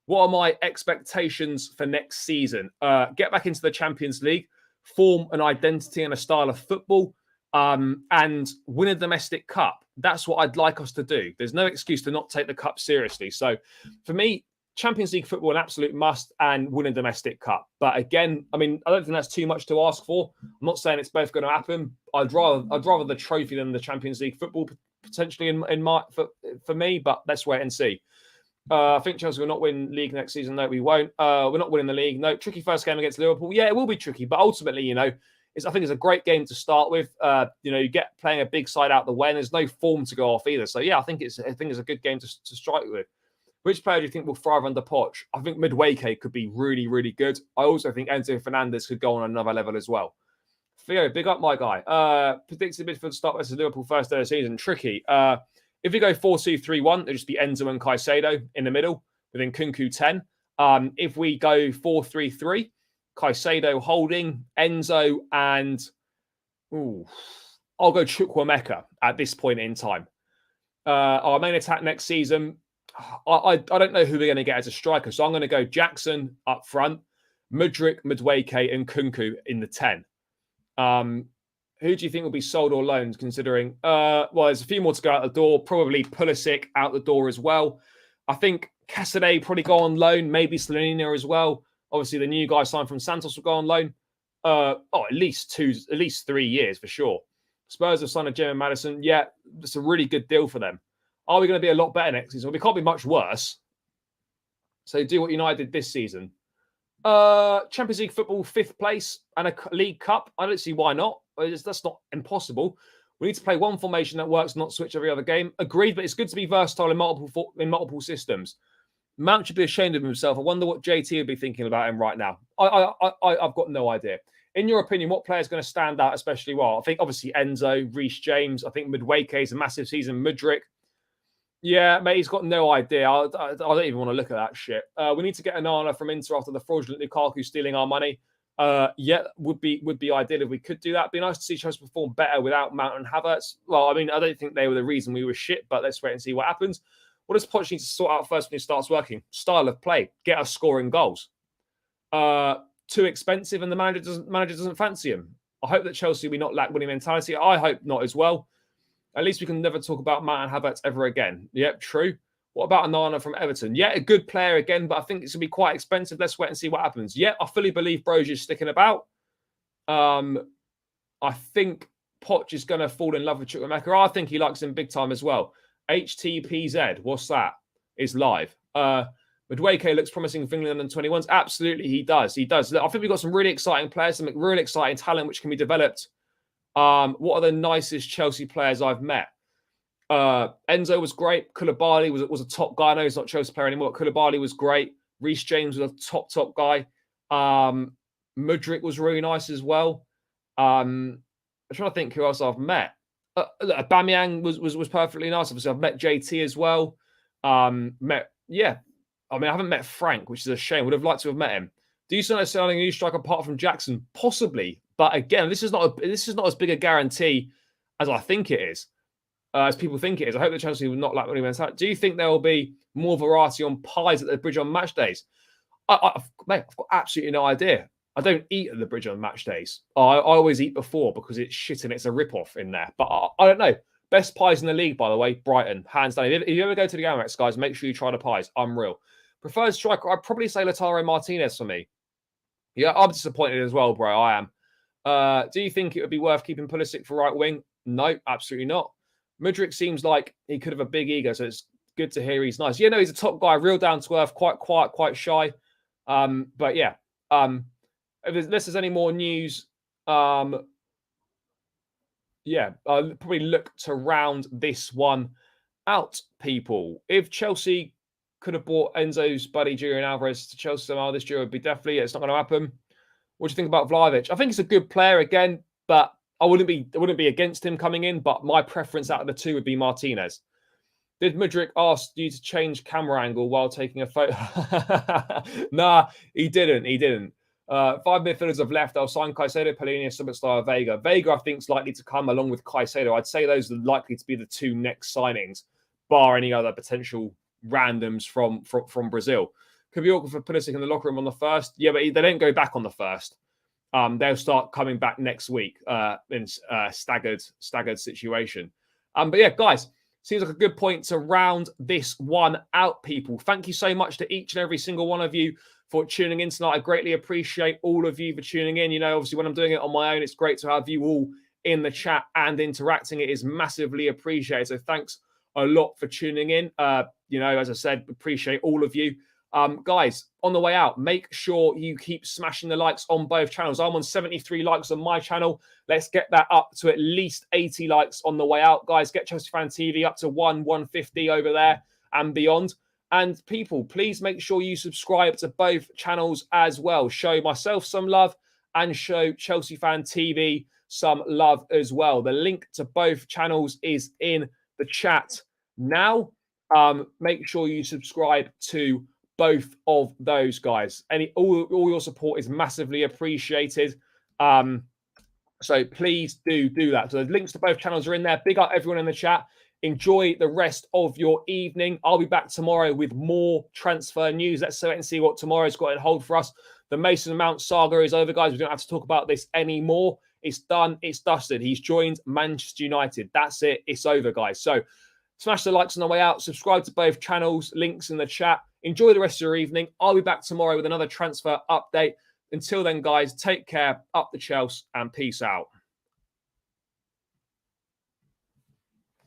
What are my expectations for next season? Get back into the Champions League, form an identity and a style of football, and win a domestic cup. That's what I'd like us to do. There's no excuse to not take the cup seriously. So for me, Champions League football, an absolute must, and win a domestic cup. But again, I mean, I don't think that's too much to ask for. I'm not saying it's both going to happen. I'd rather the trophy than the Champions League football potentially for me. But let's wait and see. I think Chelsea will not win league next season. No, we won't. We're not winning the league. No, tricky first game against Liverpool. Yeah, it will be tricky, but ultimately, I think it's a great game to start with. You get playing a big side out the way, and there's no form to go off either. So yeah, I think it's a good game to strike with. Which player do you think will thrive under Poch? I think Midwayke could be really, really good. I also think Enzo Fernandez could go on another level as well. Theo, big up my guy. Predicted midfield start versus Liverpool first day of the season. Tricky. If we go 4-2-3-1, it'll just be Enzo and Caicedo in the middle, within Nkunku 10. If we go 4-3-3, Caicedo holding, Enzo, and I'll go Chukwuemeka at this point in time. Our main attack next season, I don't know who we're going to get as a striker. So I'm going to go Jackson up front, Mudryk, Madueke, and Kunku in the 10. Who do you think will be sold or loaned, considering, well, there's a few more to go out the door. Probably Pulisic out the door as well. I think Casadei probably go on loan, maybe Slonina as well. Obviously, the new guy signed from Santos will go on loan. At least 3 years for sure. Spurs have signed a Jim Madison. Yeah, it's a really good deal for them. Are we going to be a lot better next season? Well, we can't be much worse. So do what United did this season. Champions League football, 5th place, and a League Cup. I don't see why not. That's not impossible. We need to play one formation that works, not switch every other game. Agreed, but it's good to be versatile in multiple systems. Mount should be ashamed of himself. I wonder what JT would be thinking about him right now. I've got no idea. In your opinion, what player is going to stand out especially well? I think obviously Enzo, Reece James. I think Madueke is a massive season. Mudryk. Yeah, mate, he's got no idea. I don't even want to look at that shit. We need to get Onana from Inter after the fraudulent Lukaku stealing our money. Yeah, would be ideal if we could do that. It'd be nice to see Chelsea perform better without Mount and Havertz. Well, I mean, I don't think they were the reason we were shit, but let's wait and see what happens. What does Poch need to sort out first when he starts working? Style of play. Get us scoring goals. Too expensive, and the manager doesn't fancy him. I hope that Chelsea will not lack winning mentality. I hope not as well. At least we can never talk about Mount and Havertz ever again. Yep, true. What about Onana from Everton? Yeah, a good player again, but I think it's going to be quite expensive. Let's wait and see what happens. Yeah, I fully believe Brozier's sticking about. I think Poch is going to fall in love with Chukwuemeka. I think he likes him big time as well. HTPZ, what's that? Is live. Madueke looks promising for England under 21s. Absolutely, he does. He does. I think we've got some really exciting players, some really exciting talent which can be developed. What are the nicest Chelsea players I've met? Enzo was great. Koulibaly was a top guy. I know he's not a Chelsea player anymore, but Koulibaly was great. Reece James was a top guy. Mudryk was really nice as well. I'm trying to think who else I've met. Aubameyang was perfectly nice. Obviously, I've met JT as well. I haven't met Frank, which is a shame. Would have liked to have met him. Do you still know selling a new striker apart from Jackson? Possibly, but again, this is not as big a guarantee as I think it is, as people think it is. I hope that Chelsea will not lack money. Do you think there will be more variety on pies at the Bridge on match days? I've got absolutely no idea. I don't eat at the Bridge on match days. I always eat before because it's shit and it's a rip-off in there. But I don't know. Best pies in the league, by the way, Brighton, hands down. If you ever go to the Amex, guys, make sure you try the pies. Unreal. Preferred striker, I'd probably say Lautaro Martinez for me. Yeah, I'm disappointed as well, bro. I am. Do you think it would be worth keeping Pulisic for right wing? No, absolutely not. Mudryk seems like he could have a big ego, so it's good to hear he's nice. Yeah, no, he's a top guy, real down to earth, quite quiet, quite shy. But yeah, if there's any more news, I'll probably look to round this one out, people. If Chelsea could have bought Enzo's buddy Julian Alvarez to Chelsea somehow this year, would be definitely. It's not going to happen. What do you think about Vlahovic? I think he's a good player again, but I wouldn't be against him coming in. But my preference out of the two would be Martinez. Did Mudryk ask you to change camera angle while taking a photo? Nah, he didn't. He didn't. 5 midfielders have left. I'll sign Caicedo, Pellegrini, Subastar, Veiga. Veiga, I think, is likely to come along with Caicedo. I'd say those are likely to be the two next signings, bar any other potential randoms from Brazil. Could be awkward for Pulisic in the locker room on the first. Yeah, but they don't go back on the first. They'll start coming back next week in staggered situation. But yeah, guys, seems like a good point to round this one out, people. Thank you so much to each and every single one of you for tuning in tonight. I greatly appreciate all of you for tuning in. You know, obviously, when I'm doing it on my own, it's great to have you all in the chat and interacting. It is massively appreciated. So thanks a lot for tuning in. As I said, appreciate all of you. Guys, on the way out, make sure you keep smashing the likes on both channels. I'm on 73 likes on my channel. Let's get that up to at least 80 likes on the way out. Guys, get Chelsea Fan TV up to 150 over there and beyond. And people, please make sure you subscribe to both channels as well. Show myself some love and show Chelsea Fan TV some love as well. The link to both channels is in the chat now. Make sure you subscribe to both of those, guys. All your support is massively appreciated. So please do that. So the links to both channels are in there. Big up everyone in the chat. Enjoy the rest of your evening. I'll be back tomorrow with more transfer news. Let's wait and see what tomorrow's got in hold for us. The Mason Mount saga is over, guys. We don't have to talk about this anymore. It's done. It's dusted. He's joined Manchester United. That's it. It's over, guys. So smash the likes on the way out. Subscribe to both channels. Links in the chat. Enjoy the rest of your evening. I'll be back tomorrow with another transfer update. Until then, guys, take care. Up the Chelsea and peace out.